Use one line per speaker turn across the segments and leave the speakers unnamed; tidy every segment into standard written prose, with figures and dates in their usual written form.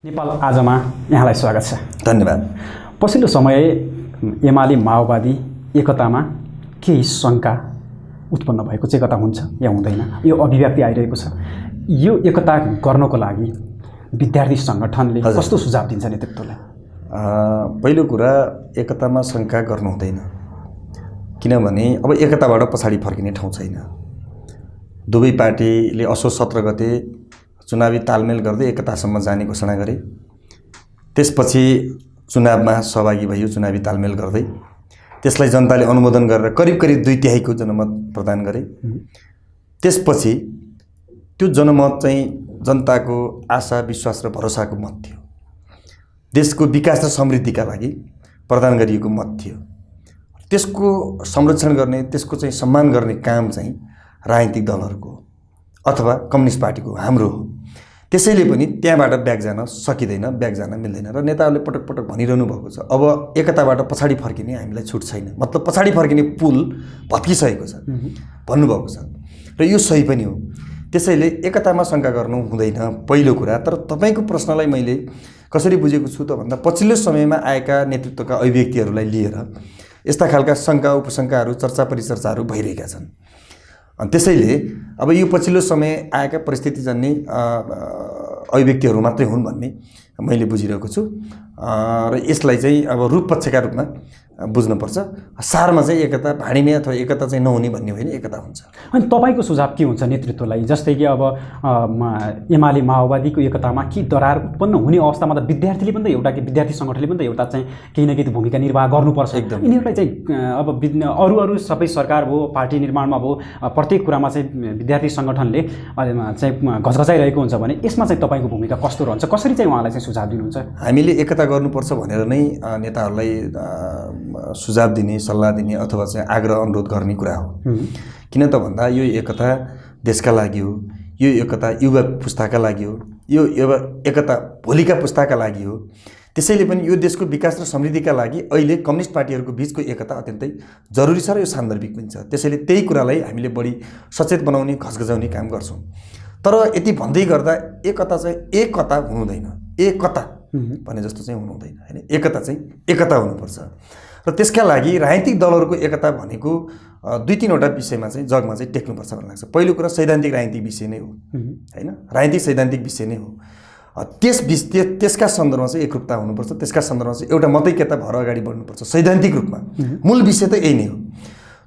नेपाल आजमा यहाँलाई स्वागत छ।
धन्यवाद।
पछिल्लो समय एमाले माओवादी एकतामा केही शङ्का उत्पन्न भएको चाहिँ एकता हुन्छ या हुँदैन यो अभिव्यक्ति आइरहेको छ। यो एकता गर्नको लागि विद्यार्थी सङ्गठनले कस्तो सुझाव दिन्छ नेतृत्वलाई?
पहिलो कुरा एकतामा शङ्का गर्नु हुँदैन, किनभने अब एकताबाट पछाडि फर्किने ठाउँ छैन। दुवै पार्टीले असोज 17 गते चुनावी तालमेल गर्दै एकतासम्म जाने घोषणा गरे। त्यसपछि चुनावमा सहभागी भयो, चुनावी तालमेल गर्दै त्यसलाई जनताले अनुमोदन गरेर करिब 2/3 जनमत प्रदान गरे। त्यसपछि त्यो जनमत चाहिँ जनताको आशा विश्वास र भरोसाको मत थियो, देशको विकास र समृद्धिका लागि प्रदान गरिएको मत थियो। त्यसको संरक्षण गर्ने, त्यसको चाहिँ सम्मान गर्ने काम चाहिँ राजनीतिक दलहरूको अथवा कम्युनिस्ट पार्टीको हाम्रो हो। त्यसैले पनि त्यहाँबाट ब्याक जान सकिँदैन, ब्याक जान मिल्दैन र नेताहरूले पटक पटक भनिरहनु भएको छ अब एकताबाट पछाडि फर्किने हामीलाई छुट छैन, मतलब पछाडि फर्किने पुल भत्किसकेको छ भन्नुभएको छ र यो सही पनि हो। त्यसैले एकतामा शङ्का गर्नु हुँदैन पहिलो कुरा। तर तपाईँको प्रश्नलाई मैले कसरी बुझेको छु त भन्दा पछिल्लो समयमा आएका नेतृत्वका अभिव्यक्तिहरूलाई लिएर यस्ता खालका शङ्का उपशङ्काहरू चर्चा परिचर्चाहरू भइरहेका छन्। त्यसैले अब यो पछिल्लो समय आएका परिस्थितिजन्य अभिव्यक्तिहरू मात्रै हुन् भन्ने मैले बुझिरहेको छु र यसलाई चाहिँ अब रूपपक्षका रूपमा बुझ्नुपर्छ। सारमा चाहिँ एकता भाँडिने अथवा एकता चाहिँ नहुने भन्ने होइन, एकता हुन्छ।
अनि तपाईँको सुझाव के हुन्छ नेतृत्वलाई? जस्तै कि अब एमाले माओवादीको एकतामा के दरार उत्पन्न हुने अवस्थामा त विद्यार्थीले पनि त एउटा कि विद्यार्थी सङ्गठनले पनि त एउटा चाहिँ केही न केही भूमिका निर्वाह गर्नुपर्छ।
एकदम
यिनीहरूलाई चाहिँ अब अरू सबै सरकार भयो, पार्टी निर्माणमा भयो, प्रत्येक कुरामा चाहिँ विद्यार्थी सङ्गठनले चाहिँ घचघचाइरहेको हुन्छ भने यसमा चाहिँ तपाईँको भूमिका कस्तो रहन्छ? कसरी चाहिँ उहाँलाई चाहिँ सुझाव दिनुहुन्छ?
हामीले एकता गर्नुपर्छ भनेर नै नेताहरूलाई सुझाव दिने, सल्लाह दिने अथवा चाहिँ आग्रह अनुरोध गर्ने कुरा हो। किन त भन्दा यो एकता देशका लागि हो, यो एकता युवा पुस्ताका लागि हो, यो एकता भोलिका पुस्ताका लागि हो। त्यसैले पनि यो देशको विकास र समृद्धिका लागि अहिले कम्युनिस्ट पार्टीहरूको बिचको एकता अत्यन्तै जरुरी छ र यो सान्दर्भिक पनि छ। त्यसैले त्यही कुरालाई हामीले बढी सचेत बनाउने, घचघचाउने काम गर्छौँ। तर यति भन्दै गर्दा एकता चाहिँ एकता हुनुहुँदैन, एकता भने जस्तो चाहिँ हुनु हुँदैन हैन। एकता चाहिँ एकता हुनुपर्छ र त्यसका लागि राजनीतिक दलहरूको एकता भनेको 2-3वटा विषयमा चाहिँ जगमा चाहिँ टेक्नुपर्छ भन्ने लाग्छ। पहिलो कुरा सैद्धान्तिक राजनीतिक विषय नै हो हैन, राजनीतिक सैद्धान्तिक विषय नै हो। त्यसका सन्दर्भमा चाहिँ एकरूपता हुनुपर्छ, त्यसका सन्दर्भमा चाहिँ एउटा मतैकता भएर अगाडि बढ्नुपर्छ सैद्धान्तिक रूपमा। मूल विषय त यही नै हो।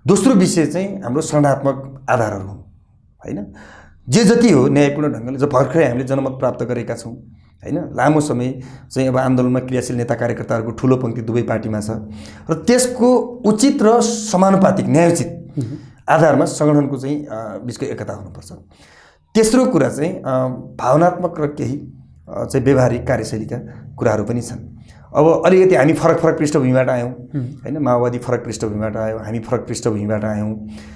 दोस्रो विषय चाहिँ हाम्रो संरचनात्मक आधारहरू हुन् हैन। जे जति हो न्यायपूर्ण ढङ्गले भर्खरै हामीले जनमत प्राप्त गरेका छौँ हैन। लामो समय चाहिँ अब आन्दोलनमा क्रियाशील नेता कार्यकर्ताहरूको ठुलो पङ्क्ति दुवै पार्टीमा छ र त्यसको उचित र समानुपातिक न्यायोचित आधारमा सङ्गठनको चाहिँ बिचको एकता हुनुपर्छ। तेस्रो कुरा चाहिँ भावनात्मक र केही चाहिँ व्यवहारिक कार्यशैलीका कुराहरू पनि छन्। अब अलिकति हामी फरक पृष्ठभूमिबाट आयौँ हैन, माओवादी फरक पृष्ठभूमिबाट आयो, हामी फरक पृष्ठभूमिबाट आयौँ।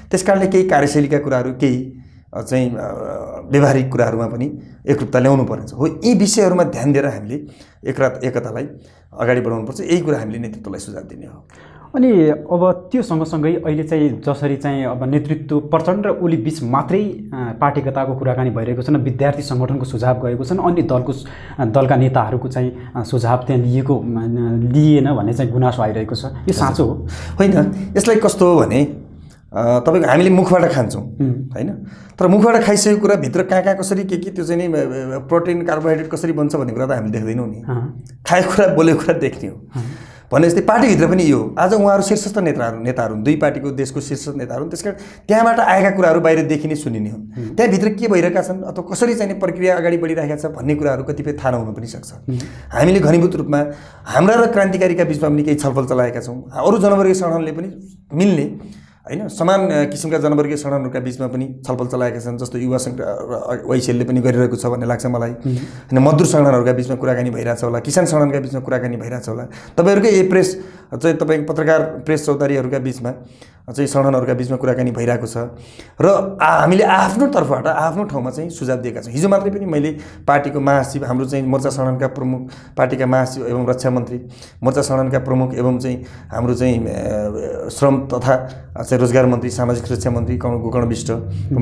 त्यसकारणले केही कार्यशैलीका कुराहरू, केही चाहिँ व्यवहारिक कुराहरूमा पनि एकरूपता ल्याउनु पर्नेछ। हो, यी विषयहरूमा ध्यान दिएर हामीले एकतालाई अगाडि बढाउनुपर्छ। यही कुरा हामीले नेतृत्वलाई सुझाव दिने हो।
अनि अब त्यो सँगसँगै अहिले चाहिँ जसरी चाहिँ अब नेतृत्व प्रचण्ड र ओली बिच मात्रै पार्टीगतको कुराकानी भइरहेको छ, विद्यार्थी सङ्गठनको सुझाव गएको छ, अन्य दलका नेताहरूको चाहिँ सुझाव त्यहाँ लिएन भन्ने चाहिँ गुनासो आइरहेको छ। यो साँचो हो
होइन? यसलाई कस्तो हो भने तपाईँको हामीले मुखबाट खान्छौँ हैन, तर मुखबाट खाइसकेको कुरा भित्र कहाँ कसरी के त्यो चाहिँ नि प्रोटिन कार्बोहाइड्रेट कसरी बन्छ भन्ने कुरा त हामीले देख्दैनौँ नि। खाएको कुरा बोलेको कुरा देख्ने हो भने जस्तै पार्टीभित्र पनि यो आज उहाँहरू शीर्षस्थ नेताहरू दुई पार्टीको देशको शीर्षस्थ नेताहरू, त्यसकारण त्यहाँबाट आएका कुराहरू बाहिर देखिने सुनिने हो। त्यहाँभित्र के भइरहेका छन् अथवा कसरी चाहिँ प्रक्रिया अगाडि बढिरहेका छ भन्ने कुराहरू कतिपय थाहा नहुन पनि सक्छ। हामीले घनीभूत रूपमा हाम्रा र क्रान्तिकारीका बिचमा पनि केही छलफल चलाएका छौँ। अरू जनवर्गीय सङ्गठनले पनि मिल्ने हैन, समान किसिमका जनवर्गीय सङ्गठनहरूका बिचमा पनि छलफल चलाएका छन्। जस्तो युवा सङ्घ वैसेलले पनि गरिरहेको छ भन्ने लाग्छ मलाई हैन। मजदुर सङ्गठनहरूका बिचमा कुराकानी भइरहेछ होला, किसान सङ्गठनका बिचमा कुराकानी भइरहेछ होला। तपाईँहरूकै प्रेस चाहिँ तपाईँको पत्रकार प्रेस चौतारीहरूका बिचमा चाहिँ संगठनहरूका बिचमा कुराकानी भइरहेको छ र हामीले आफ्नो तर्फबाट आफ्नो ठाउँमा चाहिँ सुझाव दिएका छौँ। हिजो मात्रै पनि मैले पार्टीको महासचिव, हाम्रो चाहिँ मोर्चा संगठनका प्रमुख, पार्टीका महासचिव एवं रक्षा मन्त्री, मोर्चा संगठनका प्रमुख एवं चाहिँ हाम्रो चाहिँ श्रम तथा चाहिँ रोजगार मन्त्री, सामाजिक सुरक्षा मन्त्री गोकर्ण विष्ट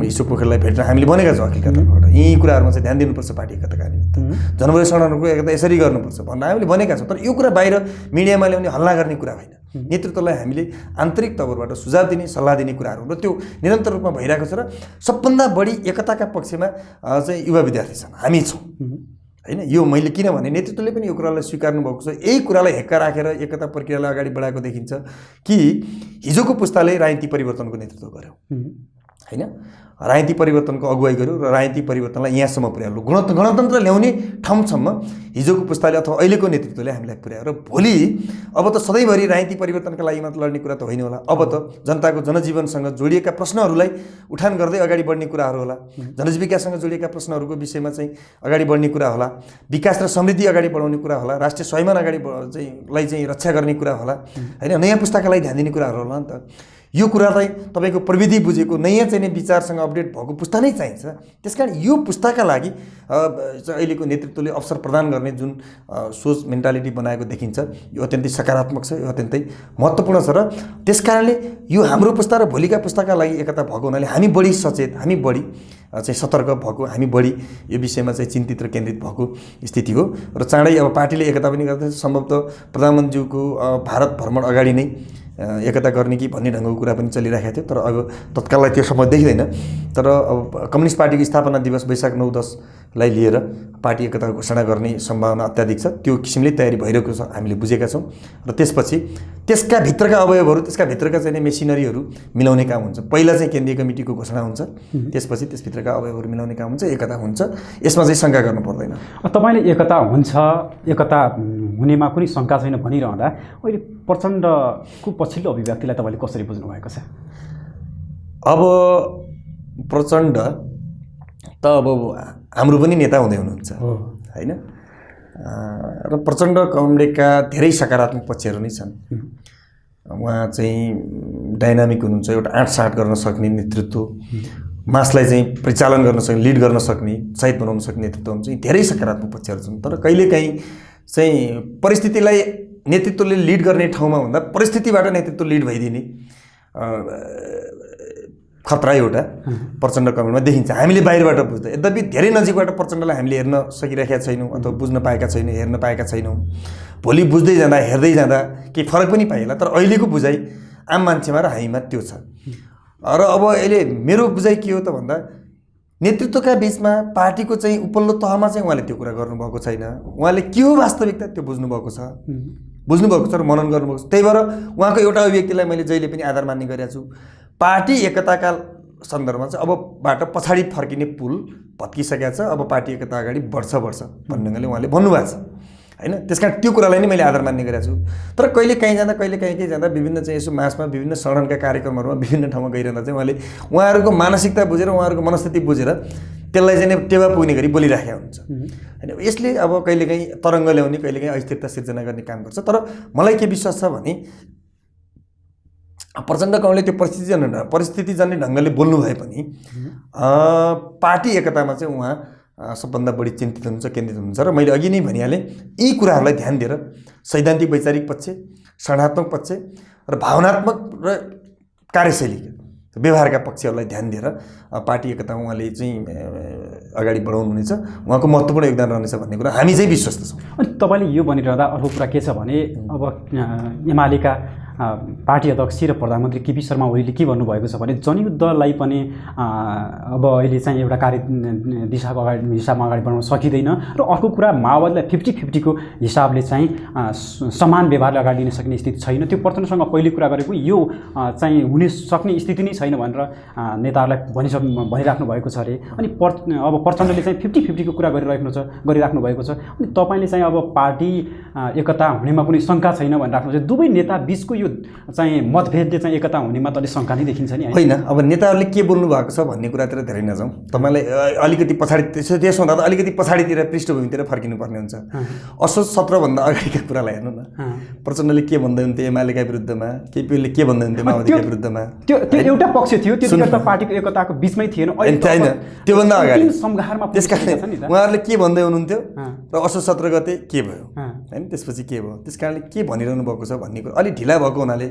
ईश्वर पोखरेललाई भेटेर हामीले भनेका छौँ अखिलका तर्फबाट यी कुराहरूमा चाहिँ ध्यान दिनुपर्छ, पार्टी एकताका निमित्त जनमुक्ति संगठनको एकता यसरी गर्नुपर्छ भनेर हामीले भनेका छौँ। तर यो कुरा बाहिर मिडियामा ल्याउने, हल्ला गर्ने कुरा होइन। नेतृत्वलाई हामीले आन्तरिक तवरबाट सुझाव दिने, सल्लाह दिने कुराहरू र त्यो निरन्तर रूपमा भइरहेको छ र सबभन्दा बढी एकताका पक्षमा चाहिँ युवा विद्यार्थी छन्, हामी छौँ होइन। यो मैले किनभने नेतृत्वले पनि यो कुरालाई स्वीकार्नु भएको छ। यही कुरालाई हेक्का राखेर एकता प्रक्रियालाई अगाडि बढाएको देखिन्छ कि हिजोको पुस्ताले राजनीति परिवर्तनको नेतृत्व गर्यो होइन, राजनीति परिवर्तनको अगुवाई गर्यो र राजनीति परिवर्तनलाई यहाँसम्म पुर्यायो, गणतन्त्र ल्याउने ठाउँसम्म हिजोको पुस्ताले अथवा अहिलेको नेतृत्वले हामीलाई पुर्यायो। र भोलि अब त सधैँभरि राजनीति परिवर्तनका लागि मात्र लड्ने कुरा त होइन होला। अब त जनताको जनजीवनसँग जोडिएका प्रश्नहरूलाई उठान गर्दै अगाडि बढ्ने कुराहरू होला, जनजीविकासँग जोडिएका प्रश्नहरूको विषयमा चाहिँ अगाडि बढ्ने कुरा होला, विकास र समृद्धि अगाडि बढाउने कुरा होला, राष्ट्रिय स्वाभिमान अगाडि चाहिँ रक्षा गर्ने कुरा होला होइन, नयाँ पुस्ताका लागि ध्यान दिने कुराहरू होला नि त। यो कुरालाई तपाईँको प्रविधि बुझेको नयाँ चाहिने विचारसँग अपडेट भएको पुस्ता नै चाहिन्छ। त्यसकारण यो पुस्ताका लागि अहिलेको नेतृत्वले अवसर प्रदान गर्ने जुन सोच मेन्टालिटी बनाएको देखिन्छ यो अत्यन्तै सकारात्मक छ, यो अत्यन्तै महत्त्वपूर्ण छ। र त्यसकारणले यो हाम्रो पुस्ता र भोलिका पुस्ताका लागि एकता भएको हुनाले हामी बढी सचेत, हामी बढी चाहिँ सतर्क भएको, हामी बढी यो विषयमा चाहिँ चिन्तित र केन्द्रित भएको स्थिति हो। र चाँडै अब पार्टीले एकता पनि गर्दैछ। सम्भवतः प्रधानमन्त्रीको भारत भ्रमण अगाडि नै एकता गर्ने कि भन्ने ढङ्गको कुरा पनि चलिरहेको थियो, तर अब तत्काललाई त्यो समय देखिँदैन। तर अब कम्युनिस्ट पार्टीको स्थापना दिवस वैशाख 9-10लाई लिएर पार्टी एकताको घोषणा गर्ने सम्भावना अत्याधिक छ। त्यो किसिमले तयारी भइरहेको छ, हामीले बुझेका छौँ। र त्यसपछि त्यसका भित्रका अवयवहरू, त्यसका भित्रका चाहिँ मेसिनरीहरू मिलाउने काम हुन्छ। पहिला चाहिँ केन्द्रीय कमिटीको घोषणा हुन्छ, त्यसपछि त्यसभित्रका अवयवहरू मिलाउने काम हुन्छ, एकता हुन्छ। यसमा चाहिँ शङ्का गर्नु पर्दैन।
तपाईँले एकता हुन्छ, एकता हुनेमा कुनै शङ्का छैन भनिरहँदा अहिले प्रचण्डको पछिल्लो अभिव्यक्तिलाई तपाईँले कसरी बुझ्नु भएको छ?
अब प्रचण्ड त अब हाम्रो पनि नेता हुँदै हुनुहुन्छ होइन, र प्रचण्ड कमरेडका धेरै सकारात्मक पक्षहरू नै छन्। उहाँ चाहिँ डाइनामिक हुनुहुन्छ, एउटा आँटसाँट गर्न सक्ने नेतृत्व, मासलाई चाहिँ परिचालन गर्न सक्ने, लिड गर्न सक्ने, उत्साहित बनाउन सक्ने नेतृत्व हुन्छ। धेरै सकारात्मक पक्षहरू छन्। तर कहिलेकाहीँ चाहिँ परिस्थितिलाई नेतृत्वले लिड गर्ने ठाउँमा भन्दा परिस्थितिबाट नेतृत्व लिड भइदिने खतरा एउटा प्रचण्ड कमेन्टमा देखिन्छ, हामीले बाहिरबाट बुझ्दा। यद्यपि धेरै नजिकबाट प्रचण्डलाई हामीले हेर्न सकिरहेका छैनौँ अथवा बुझ्न पाएका छैनौँ, हेर्न पाएका छैनौँ। भोलि बुझ्दै जाँदा, हेर्दै जाँदा केही फरक पनि पाइएला। तर अहिलेको बुझाइ आम मान्छेमा र हामीमा त्यो छ। र अब अहिले मेरो बुझाइ के हो त भन्दा नेतृत्वका बिचमा पार्टीको चाहिँ उपल्लो तहमा चाहिँ उहाँले त्यो कुरा गर्नुभएको छैन। उहाँले के हो वास्तविकता त्यो बुझ्नुभएको छ, र मनन गर्नुभएको छ। त्यही भएर उहाँको एउटा अभिव्यक्तिलाई मैले जहिले पनि आधार मान्ने गरेको छु। पार्टी एकताका सन्दर्भमा चाहिँ अबबाट पछाडि फर्किने पुल भत्किसकेको छ, अब पार्टी एकता अगाडि बढ्छ भन्ने ढङ्गले उहाँले भन्नुभएको छ होइन। त्यस कारण त्यो कुरालाई नै मैले आधार मान्ने गरेको छु। तर कहिले काहीँ जाँदा विभिन्न चाहिँ यसो मासमा विभिन्न सडनका कार्यक्रमहरूमा विभिन्न ठाउँमा गइरहँदा चाहिँ उहाँहरूको मानसिकता बुझेर, उहाँहरूको मनस्थिति बुझेर त्यसलाई चाहिँ टेवा पुग्ने गरी बोलिराखेका हुन्छ होइन। यसले अब कहिलेकाहीँ तरङ्ग ल्याउने, कहिलेकाहीँ अस्थिरता सिर्जना गर्ने काम गर्छ। तर मलाई के विश्वास छ भने प्रचण्ड कमलले त्यो परिस्थितिजन्य ढङ्गले बोल्नु भए पनि पार्टी एकतामा चाहिँ उहाँ सबभन्दा बढी चिन्तित हुनुहुन्छ, केन्द्रित हुनुहुन्छ। र मैले अघि नै भनिहालेँ, यी कुराहरूलाई ध्यान दिएर सैद्धान्तिक वैचारिक पक्ष, सङ्घात्मक पक्ष र भावनात्मक र कार्यशैली व्यवहारका पक्षहरूलाई ध्यान दिएर पार्टी एकतामा उहाँले चाहिँ अगाडि बढाउनुहुनेछ, उहाँको महत्त्वपूर्ण योगदान रहनेछ भन्ने कुरा हामी चाहिँ विश्वस्त छौँ।
अनि तपाईँले यो भनिरहँदा अर्को कुरा के छ भने अब एमालेका पार्टी अध्यक्ष र प्रधानमन्त्री केपी शर्मा ओलीले के भन्नुभएको छ भने जनयुद्धलाई पनि अब अहिले चाहिँ एउटा कार्य हिसाबमा अगाडि बढाउन सकिँदैन। र अर्को कुरा माओवादीलाई 50-50 को हिसाबले चाहिँ समान व्यवहारले अगाडि लिन सक्ने स्थिति छैन। त्यो प्रचण्डसँग पहिले कुरा गरेको यो चाहिँ हुन सक्ने स्थिति नै छैन भनेर नेताहरूलाई भनिराख्नु भएको छ अरे। अनि अब प्रचण्डले चाहिँ 50-50 को कुरा गरिराख्नु भएको छ। अनि तपाईँले चाहिँ अब पार्टी एकता हुनेमा कुनै शङ्का छैन भनेर राख्नुहुन्छ। दुवै नेता बिचको यो चाहिँ मतभेदले चाहिँ एकता हुनेमा त अलिक शङ्का नै देखिन्छ नि
होइन। अब नेताहरूले के बोल्नु भएको छ भन्ने कुरातिर धेरै नजाउँ। तपाईँलाई अलिकति पछाडि त्यसो हुँदा त अलिकति पछाडितिर पृष्ठभूमितिर फर्किनुपर्ने हुन्छ। असोज 17 भन्दा अगाडिका कुरालाई हेर्नु न। प्रचण्डले के भन्दै हुन्थ्यो एमालेका विरुद्धमा, केपीले के भन्दै हुन्थ्यो माओवादीका विरुद्धमा।
त्यो एउटा पक्ष थियो, त्यतिखेर त पार्टीको एकताको बिचमै थिएन।
होइन, त्योभन्दा अगाडि
संघारमा
त्यसकारणले उहाँहरूले के भन्दै हुनुहुन्थ्यो र असोज 17 गते के भयो होइन, त्यसपछि के भयो, त्यस कारणले के भनिरहनु भएको छ भन्ने कुरा अलिक ढिला भएको हुनाले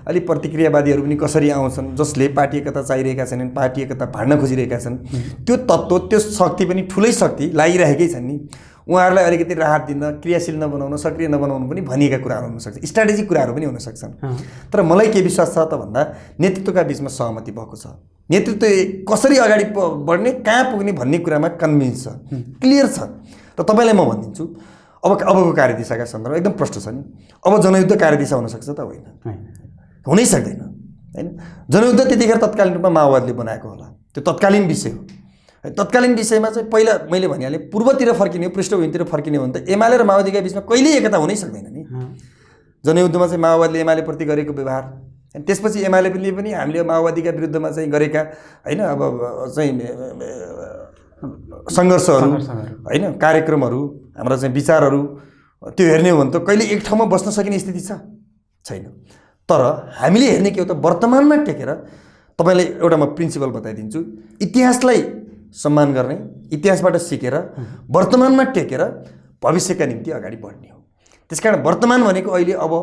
अलिक प्रतिक्रियावादीहरू पनि कसरी आउँछन्, जसले पार्टी एकता चाहिरहेका छैनन्, पार्टी एकता भाड्न खोजिरहेका छन्, त्यो तत्त्व त्यो शक्ति पनि ठुलै शक्ति लागिरहेकै छन् नि। उहाँहरूलाई अलिकति राहत दिन, क्रियाशील नबनाउन, सक्रिय नबनाउनु पनि भनिएका कुराहरू हुनसक्छ, स्ट्राटेजिक कुराहरू पनि हुनसक्छन्। तर मलाई के विश्वास छ त भन्दा नेतृत्वका बिचमा सहमति भएको छ। नेतृत्व कसरी अगाडि बढ्ने, कहाँ पुग्ने भन्ने कुरामा कन्भिन्स छ, क्लियर छ। र तपाईँलाई म भनिदिन्छु अबको कार्यदिशाका सन्दर्भमा एकदम प्रष्ट छ नि। अब जनयुद्ध कार्यदिशा हुनसक्छ त? होइन, हुनै सक्दैन होइन। जनयुद्ध त्यतिखेर तत्कालीन रूपमा माओवादीले बनाएको होला, त्यो तत्कालीन विषय हो। तत्कालीन विषयमा चाहिँ पहिला मैले भनिहालेँ, पूर्वतिर फर्किने हो, पृष्ठभूमितिर फर्किने हो भने त एमाले र माओवादीका बिचमा कहिल्यै एकता हुनै सक्दैन नि। जनयुद्धमा चाहिँ माओवादीले एमालेप्रति गरेको व्यवहार, त्यसपछि एमालेले पनि हामीले माओवादीका विरुद्धमा चाहिँ गरेका होइन अब चाहिँ सङ्घर्षहरू होइन, कार्यक्रमहरू, हाम्रा चाहिँ विचारहरू, त्यो हेर्ने हो भने त कहिले एक ठाउँमा बस्न सकिने स्थिति छैन। तर हामीले हेर्ने के हो त, वर्तमानमा टेकेर तपाईँलाई एउटा म प्रिन्सिपल बताइदिन्छु। इतिहासलाई सम्मान गर्ने, इतिहासबाट सिकेर वर्तमानमा टेकेर भविष्यका निम्ति अगाडि बढ्ने हो। त्यसकारण वर्तमान भनेको अहिले अब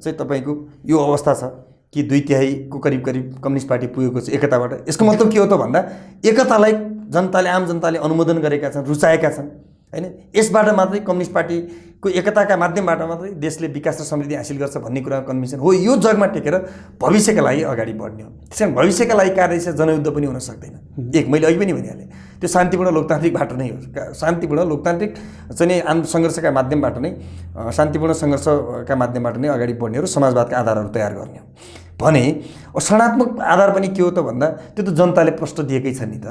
चाहिँ तपाईँको यो अवस्था छ कि 2/3को करिब कम्युनिस्ट पार्टी पुगेको छ एकताबाट। यसको मतलब के हो त भन्दा एकतालाई जनताले, आम जनताले अनुमोदन गरेका छन्, रुचाएका छन् होइन। यसबाट मात्रै कम्युनिस्ट पार्टीको एकताका माध्यमबाट मात्रै देशले विकास र समृद्धि हासिल गर्छ भन्ने कुरा कन्भिन्सन हो। यो जगमा टेकेर भविष्यका लागि अगाडि बढ्ने हो। त्यसकारण भविष्यका लागि कार्यदिशा जनयुद्ध पनि हुन सक्दैन। एक मैले अघि पनि भनिहालेँ, त्यो शान्तिपूर्ण लोकतान्त्रिक बाटो नै हो। शान्तिपूर्ण लोकतान्त्रिक चाहिँ सङ्घर्षका माध्यमबाट नै, शान्तिपूर्ण सङ्घर्षका माध्यमबाट नै अगाडि बढ्ने हो र समाजवादका आधारहरू तयार गर्ने हो भने शरणात्मक आधार पनि के हो त भन्दा त्यो त जनताले प्रश्न दिएकै छ नि त।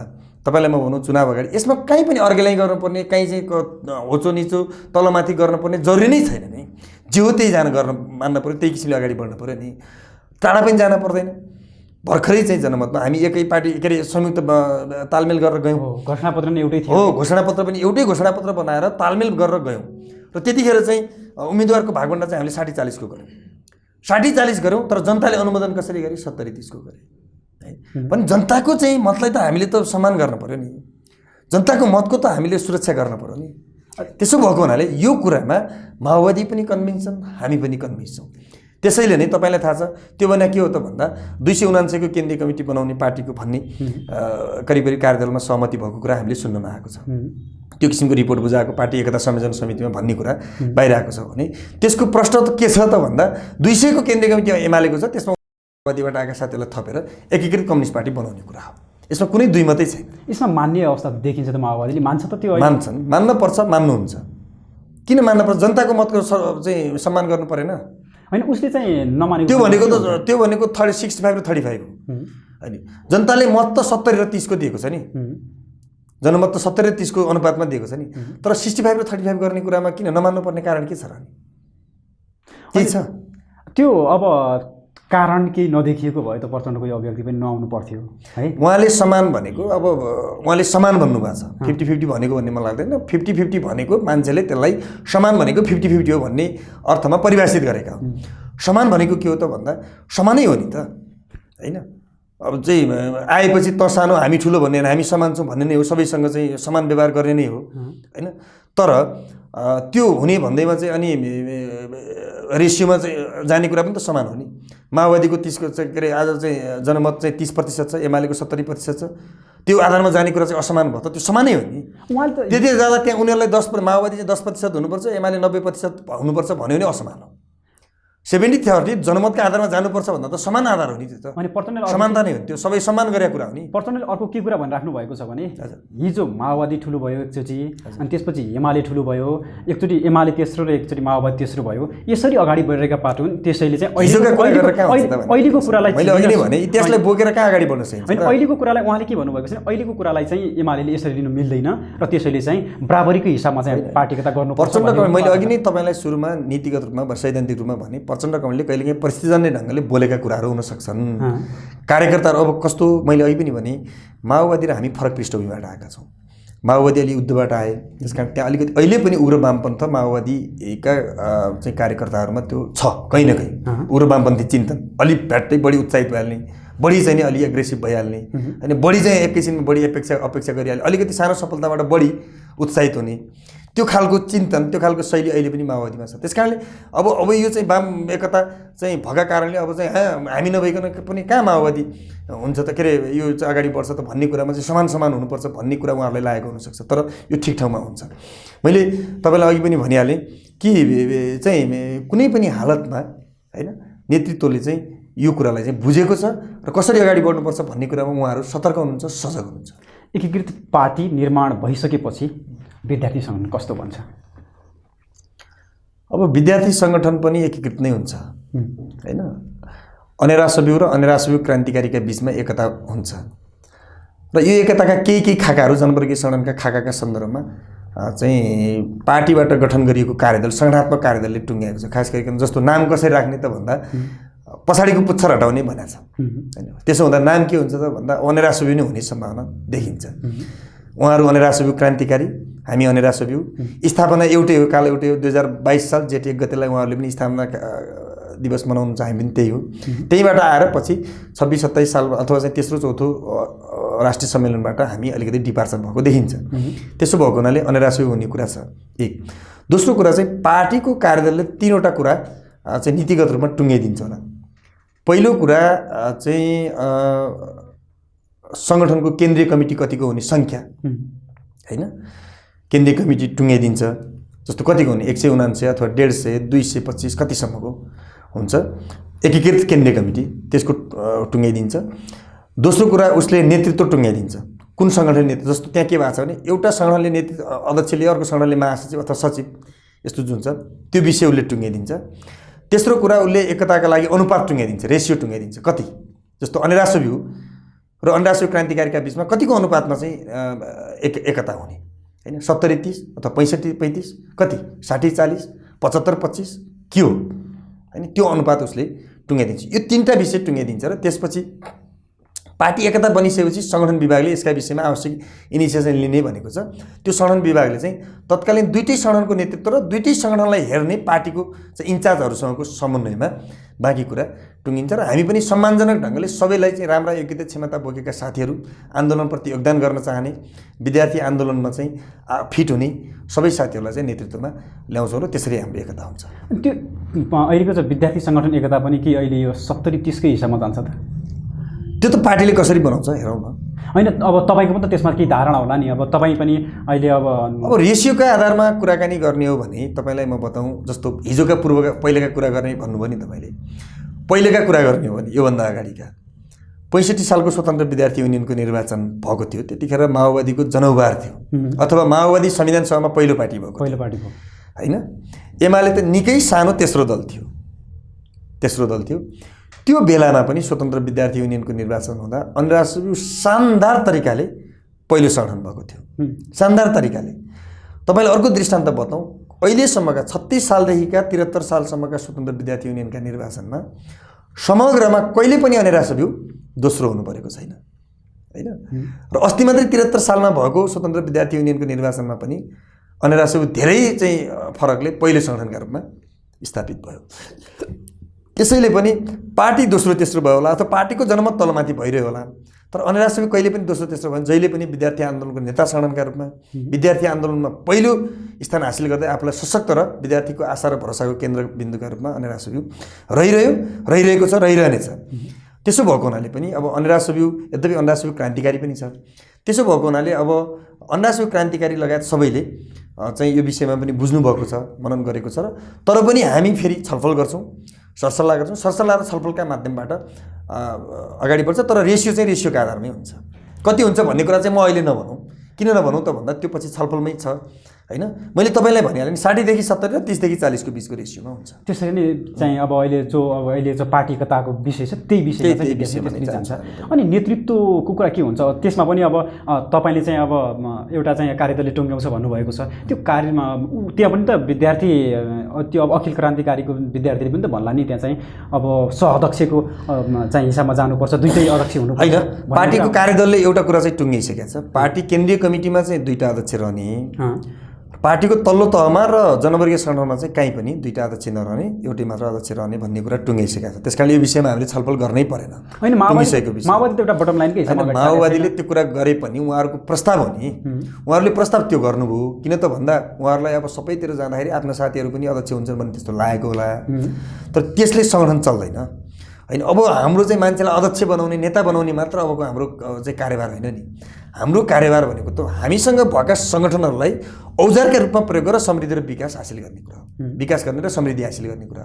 तपाईँलाई म भनौँ, चुनाव अगाडि यसमा कहीँ पनि अर्गेनाइज गर्नुपर्ने, कहीँ चाहिँ होचो निचो तलमाथि गर्नुपर्ने जरुरी नै छैन नि। जे हो त्यही मान्न पऱ्यो, त्यही किसिमले अगाडि बढ्नु पऱ्यो नि। टाढा पनि जान पर्दैन। भर्खरै चाहिँ जनमतमा हामी एकै पार्टी के अरे संयुक्त तालमेल गरेर गयौँ।
घोषणापत्र पनि एउटै थियो।
हो, घोषणापत्र पनि एउटै घोषणापत्र बनाएर तालमेल गरेर गयौँ र त्यतिखेर चाहिँ उम्मेदवारको भागवण्डा चाहिँ हामीले 60-40को गऱ्यौँ। 60-40 गऱ्यौँ, तर जनताले अनुमोदन कसरी गरे? 70-30को गरे है। पनि जनताको चाहिँ मतलाई त हामीले त सम्मान गर्न पऱ्यो नि। जनताको मतको त हामीले सुरक्षा गर्न पऱ्यो नि। त्यसो भएको हुनाले यो कुरामा माओवादी पनि कन्भिन्स छन्, हामी पनि कन्भिन्स छौँ। त्यसैले नै तपाईँलाई थाहा छ त्यो भने के हो त भन्दा 279को केन्द्रीय कमिटी बनाउने पार्टीको भन्ने करिब कार्यदलमा सहमति भएको कुरा हामीले सुन्नमा आएको छ। त्यो किसिमको रिपोर्ट बुझाएको पार्टी एकता संयोजन समितिमा भन्ने कुरा बाहिर आएको छ भने त्यसको प्रश्न त के छ त भन्दा 200को केन्द्रीय कमिटी एमालेको छ, त्यसमा माओवादीबाट आएका साथीहरूलाई थपेर एकीकृत कम्युनिस्ट पार्टी बनाउने कुरा हो। यसमा कुनै दुई मतै छैन।
यसमा मान्ने अवस्था देखिन्छ त? माओवादीले मान्छ त? त्यो
मान्छन्, मान्न पर्छ, मान्नुहुन्छ। किन मान्न पर्छ? जनताको मतको चाहिँ सम्मान गर्नु परेन?
होइन, उसले चाहिँ नमानेको
त्यो भनेको 65 र 35 हो होइन। जनताले मत त 70 र 30को दिएको छ नि। जनमत त 70 र 30को अनुपातमा दिएको छ नि। तर 65 र 35 गर्ने कुरामा किन नमान्नु पर्ने कारण के छ र? के छ
त्यो? अब कारण केही नदेखिएको भए त प्रचण्डको यो अभिव्यक्ति पनि नआउनु पर्थ्यो है।
उहाँले समान भनेको, अब उहाँले समान भन्नुभएको छ, 50-50 भनेको भन्ने मलाई लाग्दैन। 50-50 भनेको मान्छेले त्यसलाई समान भनेको 50-50 हो भन्ने अर्थमा परिभाषित गरेका हो। समान भनेको के हो त भन्दा समानै हो नि त होइन। अब चाहिँ आएपछि त सानो हामी ठुलो भन्ने, हामी समान छौँ भन्ने नै हो, सबैसँग चाहिँ समान व्यवहार गर्ने नै हो होइन। तर त्यो हुने भन्दैमा चाहिँ अनि रेसियोमा चाहिँ जाने कुरा पनि त समान हो नि। माओवादीको 30को चाहिँ के अरे आज चाहिँ जनमत चाहिँ 30% छ, एमालेको 70% छ। त्यो आधारमा जाने कुरा चाहिँ असमान भयो त? त्यो समानै हो नि। त्यति जाँदा त्यहाँ उनीहरूलाई 10%, माओवादी चाहिँ 10% हुनुपर्छ, एमाले 90% हुनुपर्छ भन्यो भने असमान हो। 70-30 जनमतका आधारमा जानुपर्छ भन्दा त समान आधार हो नि त्यो त।
अनि प्रचण्डले
समानता नै हो त्यो, सबै समान गरेको कुरा हो नि।
प्रचण्डले अर्को के कुरा भनिराख्नु भएको छ भने हिजो माओवादी ठुलो भयो एकचोटि, अनि त्यसपछि एमाले ठुलो भयो, एकचोटि एमाले तेस्रो र एकचोटि माओवादी तेस्रो भयो, यसरी अगाडि बढिरहेका पार्टी हुन्। त्यसैले चाहिँ अहिलेको कुरालाई
मैले अघि नै भने इतिहासलाई बोकेर कहाँ अगाडि बढ्न सकिन्छ।
होइन, अहिलेको कुरालाई उहाँले के भन्नुभएको छ, अहिलेको कुरालाई चाहिँ एमाले यसरी लिनु मिल्दैन र त्यसैले चाहिँ बराबरीको हिसाबमा चाहिँ पार्टीगत गर्नुपर्छ।
प्रचण्ड मैले अघि नै तपाईँलाई सुरुमा नीतिगत रूपमा वा सैद्धान्तिक रूपमा भने प्रचण्ड कमलले कहिलेकाहीँ परिस्थितिजन्य ढङ्गले बोलेका कुराहरू हुन सक्छन्। कार्यकर्ताहरू अब कस्तो, मैले अघि पनि भने माओवादी र हामी फरक पृष्ठभूमिबाट आएका छौँ। माओवादी अलि युद्धबाट आए, त्यस कारण त्यहाँ अलिकति अहिले पनि उग्र वामपन्थ माओवादीका चाहिँ कार्यकर्ताहरूमा त्यो छ कहीँ न कहीँ उग्र वामपन्थी चिन्तन, अलिक भ्याट्टै बढी उत्साहित भइहाल्ने, बढी चाहिँ नि अलि एग्रेसिभ भइहाल्ने, अनि बढी चाहिँ एक किसिममा बढी अपेक्षा गरिहाल्ने, अलिकति सानो सफलताबाट बढी उत्साहित हुने, त्यो खालको चिन्तन, त्यो खालको शैली अहिले पनि माओवादीमा छ। त्यस कारणले अब यो चाहिँ वाम एकता चाहिँ भएका कारणले अब चाहिँ हामी नभइकन पनि कहाँ माओवादी हुन्छ त, के अरे यो चाहिँ अगाडि बढ्छ त भन्ने कुरामा चाहिँ समान हुनुपर्छ भन्ने कुरा उहाँहरूलाई लागेको हुनसक्छ। तर यो ठिक ठाउँमा हुन्छ। मैले तपाईँलाई अघि पनि भनिहालेँ कि चाहिँ कुनै पनि हालतमा होइन नेतृत्वले चाहिँ यो कुरालाई चाहिँ बुझेको छ र कसरी अगाडि बढ्नुपर्छ भन्ने कुरामा उहाँहरू सतर्क हुनुहुन्छ, सजग हुनुहुन्छ।
एकीकृत पार्टी निर्माण भइसकेपछि विद्यार्थी सङ्गठन कस्तो बन्छ?
अब विद्यार्थी सङ्गठन पनि एकीकृत नै हुन्छ होइन। अनेरा सबिउ र अनेरा सबिउ क्रान्तिकारीका बिचमा एकता हुन्छ र यो एकताका केही खाकाहरू जनवर्गीय सङ्गठनका खाकाका सन्दर्भमा चाहिँ पार्टीबाट गठन गरिएको कार्यदल, सङ्गठनात्मक कार्यदलले टुङ्ग्याएको छ। खास गरिकन जस्तो नाम कसरी राख्ने त भन्दा पछाडिको पुच्छर हटाउने भनेको छ होइन। त्यसो हुँदा नाम के हुन्छ त भन्दा अनेरा सबिउ नै हुने सम्भावना देखिन्छ। उहाँहरू अनेरा सबिउ क्रान्तिकारी, हामी अनेरा सबिउ, स्थापना एउटै हो, काल एउटै हो। 2022 साल जेठ 1 गतेलाई उहाँहरूले पनि स्थापना दिवस मनाउनु चाहिँ हामी पनि त्यही हो। त्यहीबाट आएर पछि 26-27 साल अथवा चाहिँ तेस्रो चौथो राष्ट्रिय सम्मेलनबाट हामी अलिकति डिपार्चर भएको देखिन्छ। त्यसो भएको हुनाले अनेरा सबिउ हुने कुरा छ एक। दोस्रो कुरा चाहिँ पार्टीको कार्यदलले 3वटा कुरा चाहिँ नीतिगत रूपमा टुङ्ग्याइदिन्छ होला। पहिलो कुरा चाहिँ सङ्गठनको केन्द्रीय कमिटी कतिको हुने सङ्ख्या होइन, केन्द्रीय कमिटी टुङ्ग्याइदिन्छ। जस्तो कतिको हुने 179 अथवा 150, 225 कतिसम्मको हुन्छ एकीकृत केन्द्रीय कमिटी, त्यसको टुङ्ग्याइदिन्छ। दोस्रो कुरा उसले नेतृत्व टुङ्ग्याइदिन्छ। कुन सङ्गठनले नेतृत्व, जस्तो त्यहाँ के भएको छ भने एउटा सङ्गठनले नेतृत्व अध्यक्षले, अर्को सङ्गठनले महासचिव अथवा सचिव, यस्तो जुन छ त्यो विषय उसले टुङ्ग्याइदिन्छ। तेस्रो कुरा उसले एकताका लागि अनुपात टुङ्ग्याइदिन्छ, रेसियो टुङ्ग्याइदिन्छ। कति, जस्तो अनेरा सबिउ र अनेरा सबिउ क्रान्तिकारीका बिचमा कतिको अनुपातमा चाहिँ एकता हुने होइन, 70-30 अथवा 65-35, कति 60-40, 75-25 के हो होइन, त्यो अनुपात उसले टुङ्ग्याइदिन्छ। यो 3टा विषय टुङ्ग्याइदिन्छ र त्यसपछि पार्टी एकता बनिसकेपछि सङ्गठन विभागले यसका विषयमा आवश्यक इनिसिएसन लिने भनेको छ। त्यो सङ्गठन विभागले चाहिँ तत्कालीन दुईटै सङ्गठनको नेतृत्व र दुईटै सङ्गठनलाई हेर्ने पार्टीको चाहिँ इन्चार्जहरूसँगको समन्वयमा बाँकी कुरा टुङ्गिन्छ। र हामी पनि सम्मानजनक ढङ्गले सबैलाई चाहिँ राम्रा योग्यता क्षमता बोकेका साथीहरू, आन्दोलनप्रति योगदान गर्न चाहने, विद्यार्थी आन्दोलनमा चाहिँ फिट हुने सबै साथीहरूलाई चाहिँ नेतृत्वमा ल्याउँछौँ र त्यसरी हाम्रो एकता हुन्छ।
त्यो अहिलेको चाहिँ विद्यार्थी सङ्गठन एकता पनि के अहिले यो 70-30कै हिसाबमा जान्छ त?
त्यो त पार्टीले कसरी बनाउँछ हेरौँ न।
होइन, अब तपाईँको पनि त त्यसमा केही धारणा होला नि। अब तपाईँ पनि अहिले अब
रेसियोका आधारमा कुराकानी गर्ने हो भने तपाईँलाई म बताउँ, जस्तो हिजोका पहिलेका कुरा गर्ने भन्नुभयो नि तपाईँले, पहिलेका कुरा गर्ने हो भने योभन्दा अगाडिका 65 सालको स्वतन्त्र विद्यार्थी युनियनको निर्वाचन भएको थियो। त्यतिखेर माओवादीको जनउभार थियो अथवा माओवादी संविधान सभामा पहिलो पार्टी भएको होइन। एमाले त निकै सानो तेस्रो दल थियो। त्यो बेलामा पनि स्वतन्त्र विद्यार्थी युनियनको निर्वाचन हुँदा अनेरा सबिउ शानदार तरिकाले पहिलो सङ्गठन भएको थियो, शानदार तरिकाले। तपाईँलाई अर्को दृष्टान्त बताउँ, अहिलेसम्मका 36 सालदेखिका 73 सालसम्मका स्वतन्त्र विद्यार्थी युनियनका निर्वाचनमा समग्रमा कहिले पनि अनेरा सबिउ दोस्रो हुनु परेको छैन होइन। र अस्ति मात्रै 73 सालमा भएको स्वतन्त्र विद्यार्थी युनियनको निर्वाचनमा पनि अनेरा सबिउ धेरै चाहिँ फरकले पहिलो सङ्गठनका रूपमा स्थापित भयो। त्यसैले पनि पार्टी दोस्रो तेस्रो भयो होला अथवा पार्टीको जनमत तलमाथि भइरह्यो होला, तर अनेरा सबिउ कहिले पनि दोस्रो तेस्रो भयो, जहिले पनि विद्यार्थी आन्दोलनको नेता सङ्गठनका रूपमा विद्यार्थी आन्दोलनमा पहिलो स्थान हासिल गर्दै आफूलाई सशक्त र विद्यार्थीको आशा र भरोसाको केन्द्रबिन्दुका रूपमा अनेरा सबिउ रहिरहेको छ, रहिरहनेछ। त्यसो भएको हुनाले पनि अब अनेरा सबिउ, यद्यपि अनेरा सबिउ क्रान्तिकारी पनि छ, त्यसो भएको हुनाले अब अनेरा सबिउ क्रान्तिकारी लगायत सबैले चाहिँ यो विषयमा पनि बुझ्नुभएको छ, मनन गरेको छ। र तर पनि हामी फेरि छलफल गर्छौँ सरसल्लाह गर्छौँ। सरसल्लाह र छलफलका माध्यमबाट अगाडि बढ्छ। तर रेसियो चाहिँ रेसियोको आधारमै हुन्छ। कति हुन्छ भन्ने कुरा चाहिँ म अहिले नभनौँ। किन नभनौँ त भन्दा त्यो पछि छलफलमै छ हैन। मैले तपाईँलाई भनिहालेँ नि 60 देखि 70 र 30 देखि 40 को बिचको रेसियोमा हुन्छ।
त्यसरी नै चाहिँ अब अहिले जो पार्टीगतताको विषय छ त्यही विषयमा चाहिँ जान्छ। अनि नेतृत्वको कुरा के हुन्छ त्यसमा पनि अब तपाईँले चाहिँ अब एउटा चाहिँ कार्यदलले टुङ्ग्याउँछ भन्नुभएको छ। त्यो कार्यमा त्यहाँ पनि त विद्यार्थी त्यो अब अखिल क्रान्तिकारीको विद्यार्थीले पनि त भन्ला नि त्यहाँ चाहिँ अब सहअध्यक्षको चाहिँ हिसाबमा जानुपर्छ, दुईटै अध्यक्ष हुनुपर्छ
हैन। पार्टीको कार्यदलले एउटा कुरा चाहिँ टुङ्ग्याइसकेको छ। पार्टी केन्द्रीय कमिटीमा चाहिँ 2टा अध्यक्ष रहने, पार्टीको तल्लो तहमा र जनवर्गीय सङ्गठनमा चाहिँ कहीँ पनि 2टा अध्यक्ष नरहने, एउटै मात्र अध्यक्ष रहने भन्ने कुरा टुङ्ग्याइसकेको छ। त्यसकारण यो विषयमा हामीले छलफल गर्नै परेन।
हैन, माओवादी त एउटा बटम लाइनकै हिसाबमा
माओवादीले त्यो कुरा गरे पनि उहाँहरूको प्रस्ताव हो नि, उहाँहरूले प्रस्ताव त्यो गर्नुभयो। किन त भन्दा उहाँहरूलाई अब सबैतिर जाँदाखेरि आफ्ना साथीहरू पनि अध्यक्ष हुन्छन् भन्ने त्यस्तो लागेको होला। तर त्यसले सङ्गठन चल्दैन हैन। अब हाम्रो चाहिँ मान्छेलाई अध्यक्ष बनाउने, नेता बनाउने मात्र अबको हाम्रो चाहिँ कार्यभार होइन नि। हाम्रो कार्यभार भनेको त हामीसँग भएका सङ्गठनहरूलाई औजारका रूपमा प्रयोग गरेर समृद्धि र विकास हासिल गर्ने कुरा, विकास गर्ने र समृद्धि हासिल गर्ने कुरा।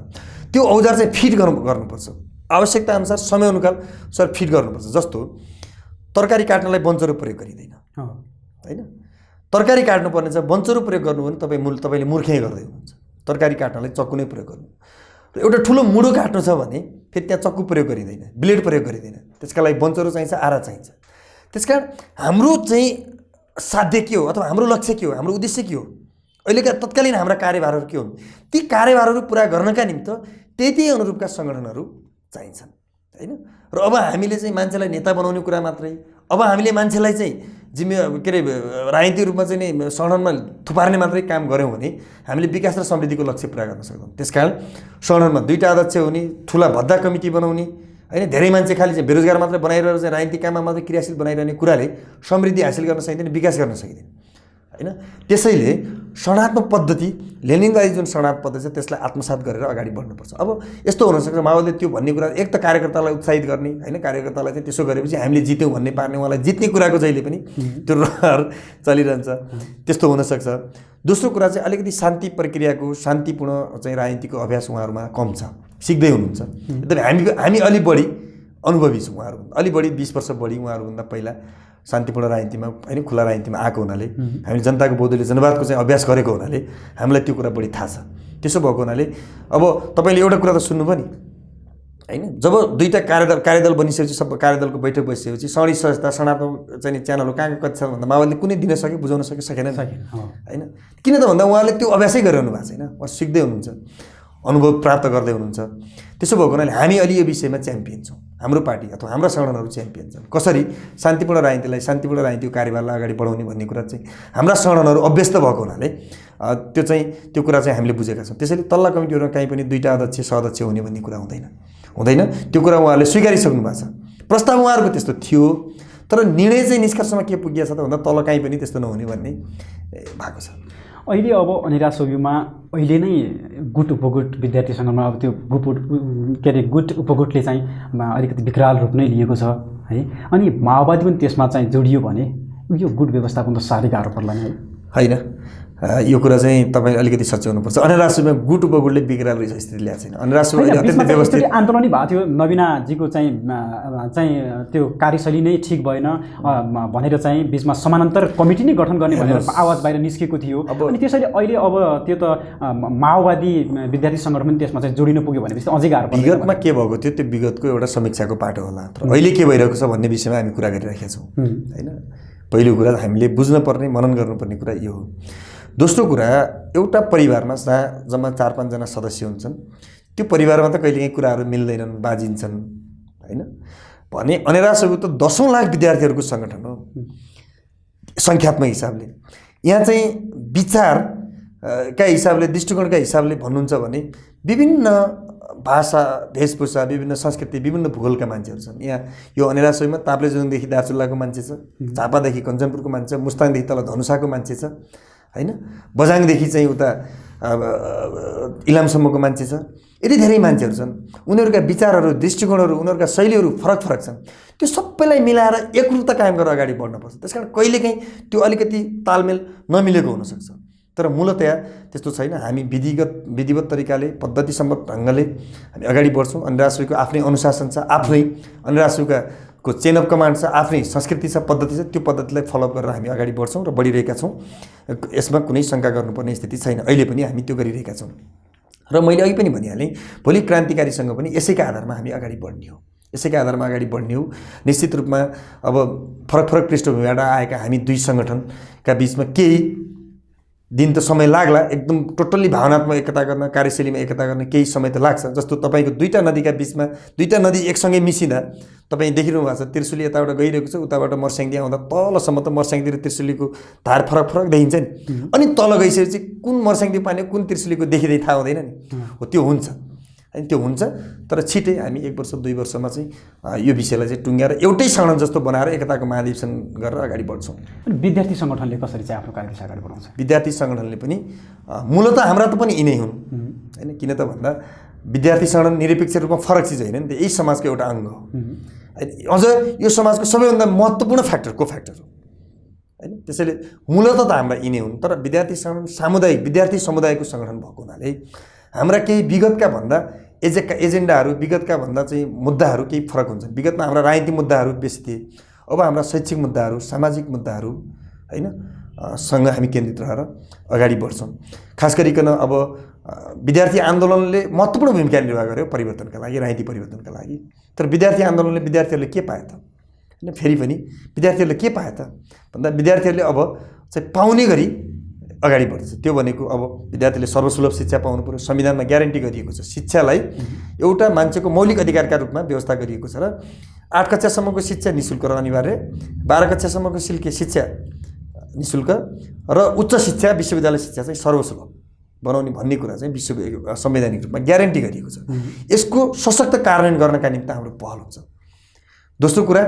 त्यो औजार चाहिँ फिट गर्नुपर्छ, आवश्यकता अनुसार समयअनुसार फिट गर्नुपर्छ। जस्तो तरकारी काट्नलाई बन्चरो प्रयोग गरिँदैन हैन। तरकारी काट्नुपर्ने छ, बन्चरो प्रयोग गर्नु भने तपाईँले मूर्खै गर्दै हुनुहुन्छ। तरकारी काट्नलाई चक्कु नै प्रयोग गर्नु र एउटा ठुलो मुडो काट्नु छ भने फेरि त्यहाँ चक्कु प्रयोग गरिँदैन, ब्लेड प्रयोग गरिँदैन। त्यसका लागि बन्चरो चाहिन्छ, आरा चाहिन्छ। त्यसकारण हाम्रो चाहिँ साध्य के हो अथवा हाम्रो लक्ष्य के हो, हाम्रो उद्देश्य के हो, अहिलेका तत्कालीन हाम्रा कार्यभारहरू के हुन्, ती कार्यभारहरू पुरा गर्नका निमित्त त्यही अनुरूपका सङ्गठनहरू चाहिन्छन् हैन। र अब हामीले चाहिँ मान्छेलाई नेता बनाउने कुरा मात्रै, अब हामीले मान्छेलाई चाहिँ के अरे राजनीतिक रूपमा चाहिँ नि सङ्गठनमा थुपार्ने मात्रै काम गऱ्यौँ भने हामीले विकास र समृद्धिको लक्ष्य पुरा गर्न सक्दैनौँ। त्यसकारण सङ्गठनमा 2टा अध्यक्ष हुने, ठुला भद्दा कमिटी बनाउने हैन, धेरै मान्छे खालि चाहिँ बेरोजगार मात्रै बनाइरहेर चाहिँ राजनीतिक काममा मात्रै क्रियाशील बनाइरहने कुराले समृद्धि हासिल गर्न सकिँदैन, विकास गर्न सकिँदैन हैन। त्यसैले शरणात्मक पद्धति, लेनिनवादी जुन शरणात्मक पद्धति छ त्यसलाई आत्मसात गरेर अगाडि बढ्नुपर्छ। अब यस्तो हुनसक्छ माओवादीले त्यो भन्ने कुरा एक त कार्यकर्तालाई उत्साहित गर्ने हैन, कार्यकर्तालाई चाहिँ त्यसो गरेपछि हामीले जित्यौँ भन्ने पार्ने, उहाँलाई जित्ने कुराको जहिले पनि त्यो रहर चलिरहन्छ, त्यस्तो हुनसक्छ। दोस्रो कुरा चाहिँ अलिकति शान्ति प्रक्रियाको, शान्तिपूर्ण चाहिँ राजनीतिको अभ्यास उहाँहरूमा कम छ, सिक्दै हुनुहुन्छ। हामी अलि बढी अनुभवी छौँ, उहाँहरू अलि बढी 20 वर्ष बढी उहाँहरूभन्दा पहिला शान्तिपूर्ण राजनीतिमा हैन, खुला राजनीतिमा आएको हुनाले, हामीले जनताको बौद्धले जनवादको चाहिँ अभ्यास गरेको हुनाले हामीलाई त्यो कुरा बढी थाहा छ। त्यसो भएको हुनाले अब तपाईँले एउटा कुरा त सुन्नुभयो नि हैन, जब 2टा कार्यदल बनिसकेपछि, सब कार्यदलको बैठक बसिसकेपछि सङ्घीय संस्था शरणात्मक चाहिँ च्यानलहरू कहाँ कति छ भन्दा माओवादीले कुनै दिन सक्यो, बुझाउन सकेन हैन। किन त भन्दा उहाँले त्यो अभ्यासै गरिरहनु भएको छैन, उहाँ सिक्दै हुनुहुन्छ, अनुभव प्राप्त गर्दै हुनुहुन्छ। त्यसो भएको हुनाले हामी अलि यो विषयमा च्याम्पियन छौँ, हाम्रो पार्टी अथवा हाम्रा सङ्गठनहरू च्याम्पियन छन्। कसरी शान्तिपूर्ण राजनीतिलाई, शान्तिपूर्ण राजनीतिको कार्यभारलाई अगाडि बढाउने भन्ने कुरा चाहिँ हाम्रा सङ्गठनहरू अभ्यस्त भएको हुनाले त्यो कुरा चाहिँ हामीले बुझेका छौँ। त्यसैले तल्ला कमिटीहरूमा कहीँ पनि 2टा अध्यक्ष सहअध्यक्ष हुने भन्ने कुरा हुँदैन। त्यो कुरा उहाँहरूले स्वीकारिसक्नु भएको छ। प्रस्ताव उहाँहरूको त्यस्तो थियो, तर निर्णय चाहिँ निष्कर्षमा के पुगिएको छ त भन्दा तल कहीँ पनि त्यस्तो नहुने भन्ने भएको छ।
अहिले अब अनिरा सोभिमा अहिले नै गुट उपगुट विद्यार्थी सङ्घमा अब त्यो गुट उपगुटले चाहिँ अलिकति विकराल रूप नै लिएको छ है। अनि माओवादी पनि त्यसमा चाहिँ जोडियो भने यो गुट व्यवस्थापन त साह्रै गाह्रो पर्ला नि
हैन। यो कुरा चाहिँ तपाईँ अलिकति सच्याउनुपर्छ। अनिरा सोभिमा गुट उपगुटले बिग्राल रहेछ स्थिति ल्याएको छैन। अनिरा सोभिले अत्यन्तै व्यवस्थित
आन्दोलनै भएको थियो, नवीनाजीको चाहिँ त्यो कार्यशैली नै ठिक भएन भनेर चाहिँ बिचमा समानान्तर कमिटी नै गठन गर्ने भनेर आवाज बाहिर निस्केको थियो। अनि त्यसैले अहिले अब त्यो त माओवादी विद्यार्थी सङ्गठन पनि त्यसमा चाहिँ जोडिनु पुग्यो भनेपछि अझै गाह्रो पर्छ।
विगतमा के भएको थियो त्यो विगतको एउटा समीक्षाको पाटो होला, तर अहिले के भइरहेको छ भन्ने विषयमा हामी कुरा गरिरहेका छौँ हैन। पहिलो कुरा हामीले बुझ्नुपर्ने, मनन गर्नुपर्ने कुरा यो हो। दोस्रो कुरा, एउटा परिवारमा जहाँ जम्मा 4-5 जना सदस्य हुन्छन्, त्यो परिवारमा त कहिलेकाहीँ कुराहरू मिल्दैनन्, बाजिन्छन् हैन। भने अनिरा सोभि त 10औं लाख विद्यार्थीहरूको सङ्गठन हो सङ्ख्यात्मक हिसाबले। यहाँ चाहिँ विचारका हिसाबले, दृष्टिकोणका हिसाबले भन्नुहुन्छ भने विभिन्न भाषा, वेशभूषा, विभिन्न संस्कृति, विभिन्न भूगोलका मान्छेहरू छन्। यहाँ यो अनिरा सोभीमा ताप्लेजुङदेखि दार्चुलाको मान्छे छ, झापादेखि कञ्चनपुरको मान्छे छ, मुस्ताङदेखि तल धनुषाको मान्छे छ हैन, बझाङदेखि चाहिँ उता इलामसम्मको मान्छे छ। यति धेरै मान्छेहरू छन्, उनीहरूका विचारहरू, दृष्टिकोणहरू, उनीहरूका शैलीहरू फरक छन्। त्यो सबैलाई मिलाएर एकरूपता कायम गरेर अगाडि बढ्नुपर्छ। त्यसकारण कहिलेकाहीँ त्यो अलिकति तालमेल नमिलेको हुनसक्छ। तर मूलतया त्यस्तो छैन। हामी विधिवत तरिकाले पद्धतिसम्मत ढङ्गले हामी अगाडि बढ्छौँ। अनिराजको आफ्नै अनुशासन छ, आफ्नै अनिराजको चेन अफ कमान्ड छ, आफ्नै संस्कृति छ, पद्धति छ। त्यो पद्धतिलाई फलोअप गरेर हामी अगाडि बढ्छौँ र बढिरहेका छौँ। यसमा कुनै शङ्का गर्नुपर्ने स्थिति छैन। अहिले पनि हामी त्यो गरिरहेका छौँ। र मैले अघि पनि भनिहालेँ, भोलि क्रान्तिकारीसँग पनि यसैका आधारमा हामी अगाडि बढ्ने हो, यसैका आधारमा अगाडि बढ्ने हो। निश्चित रूपमा अब फरक पृष्ठभूमिबाट आएका हामी दुई सङ्गठनका बिचमा केही दिन त समय लाग्ला, एकदम टोटल्ली भावनात्मक एकता गर्न, कार्यशैलीमा एकता गर्न केही समय त लाग्छ। जस्तो तपाईँको दुईवटा नदीका बिचमा दुईवटा नदी एकसँगै मिसिँदा तपाईँ देखिरहनु भएको छ, त्रिशुली यताबाट गइरहेको छ, उताबाट मर्स्याङ्दी आउँदा तलसम्म त मर्स्याङ्दी र त्रिशुलीको धार फरक देखिन्छ नि। अनि तल गइसकेपछि कुन मर्स्याङ्दी पानी कुन त्रिशुलीको देखिँदै थाहा हुँदैन नि। हो त्यो हुन्छ, अनि त्यो हुन्छ। तर छिटै हामी 1 वर्ष 2 वर्षमा चाहिँ यो विषयलाई चाहिँ टुङ्ग्याएर एउटै सङ्गठन जस्तो बनाएर एकताको महाधिवेशन गरेर अगाडि बढ्छौँ।
अनि विद्यार्थी सङ्गठनले कसरी चाहिँ आफ्नो कार्यदिशा अगाडि बढाउँछ?
विद्यार्थी सङ्गठनले पनि मूलत हाम्रा त पनि यिनै हुन् होइन। किन त भन्दा विद्यार्थी सङ्गठन निरपेक्ष रूपमा फरक चिज होइन नि त, यही समाजको एउटा अङ्ग हो। अझ यो समाजको सबैभन्दा महत्त्वपूर्ण को फ्याक्टर हो होइन। त्यसैले मूलत त हाम्रा यिनै हुन्। तर विद्यार्थी सङ्गठन सामुदायिक विद्यार्थी समुदायको सङ्गठन भएको हुनाले हाम्रा केही विगतका भन्दा एजेन्डाहरू, विगतका भन्दा चाहिँ मुद्दाहरू केही फरक हुन्छन्। विगतमा हाम्रा राजनीतिक मुद्दाहरू बेसी थिए, अब हाम्रा शैक्षिक मुद्दाहरू, सामाजिक मुद्दाहरू होइन सँग हामी केन्द्रित रहेर अगाडि बढ्छौँ। खास गरिकन अब विद्यार्थी आन्दोलनले महत्त्वपूर्ण भूमिका निर्वाह गर्यो परिवर्तनका लागि, राजनीतिक परिवर्तनका लागि। तर विद्यार्थी आन्दोलनले विद्यार्थीहरूले के पाए त होइन? फेरि पनि विद्यार्थीहरूले के पाए त भन्दा विद्यार्थीहरूले अब चाहिँ पाउने गरी अगाडि बढ्छ। त्यो भनेको अब विद्यार्थीले सर्वसुलभ शिक्षा पाउनु पर्यो। संविधानमा ग्यारेन्टी गरिएको छ शिक्षालाई एउटा मान्छेको मौलिक अधिकारका रूपमा व्यवस्था गरिएको छ र 8 कक्षासम्मको शिक्षा निःशुल्क र अनिवार्य, 12 कक्षासम्मको शिक्षा निःशुल्क र उच्च शिक्षा विश्वविद्यालय शिक्षा चाहिँ सर्वसुलभ बनाउने भन्ने कुरा चाहिँ संवैधानिक रूपमा ग्यारेन्टी गरिएको छ। यसको सशक्त कार्यान्वयन गर्नका निम्ति हाम्रो पहल हुन्छ। दोस्रो कुरा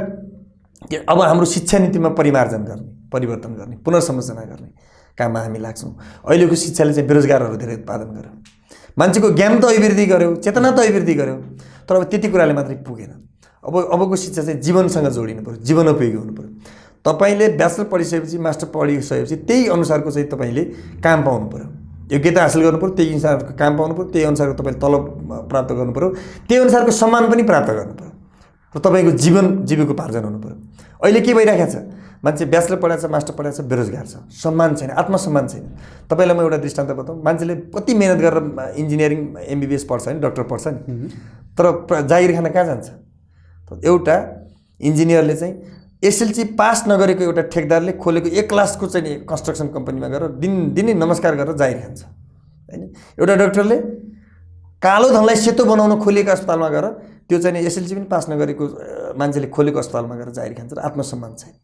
अब हाम्रो शिक्षा नीतिमा परिमार्जन गर्ने, परिवर्तन गर्ने, पुनर्संरचना गर्ने काममा हामी लाग्छौँ। अहिलेको शिक्षाले चाहिँ बेरोजगारहरू धेरै उत्पादन गर्यो, मान्छेको ज्ञान त अभिवृद्धि गर्यो, चेतना त अभिवृद्धि गर्यो, तर अब त्यति कुराले मात्रै पुगेन। अबको शिक्षा चाहिँ जीवनसँग जोडिनु पर्यो, जीवनोपयोगी हुनु पर्यो। तपाईँले ब्याचलर पढिसकेपछि, मास्टर पढिसकेपछि त्यही अनुसारको चाहिँ तपाईँले काम पाउनु पर्यो, योग्यता हासिल गर्नु पर्यो, त्यही अनुसारको काम पाउनु पर्यो, त्यही अनुसारको तपाईँले तलब प्राप्त गर्नु पर्यो, त्यही अनुसारको सम्मान पनि प्राप्त गर्नु पर्यो र तपाईँको जीविकोपार्जन हुनु पर्यो। अहिले के भइरहेको छ? मान्छे ब्याचलर पढाएको छ, मास्टर पढाएको छ, बेरोजगार छ, सम्मान छैन, आत्मसम्मान छैन। तपाईँलाई म एउटा दृष्टान्त बताऊँ। मान्छेले कति मेहनत गरेर इन्जिनियरिङ MBBS पढ्छ नि, डक्टर पढ्छ नि, तर जागिर खान कहाँ जान्छ? एउटा इन्जिनियरले चाहिँ SLC पास नगरेको एउटा ठेकदारले खोलेको 1 लाखको चाहिँ कन्स्ट्रक्सन कम्पनीमा गएर दिनै नमस्कार गरेर जागिर खान्छ होइन। एउटा डक्टरले कालो धनलाई सेतो बनाउन खोलिएको अस्पतालमा गएर त्यो चाहिँ SLC पनि पास नगरेको मान्छेले खोलेको अस्पतालमा गएर जागिर खान्छ र आत्मसम्मान छैन।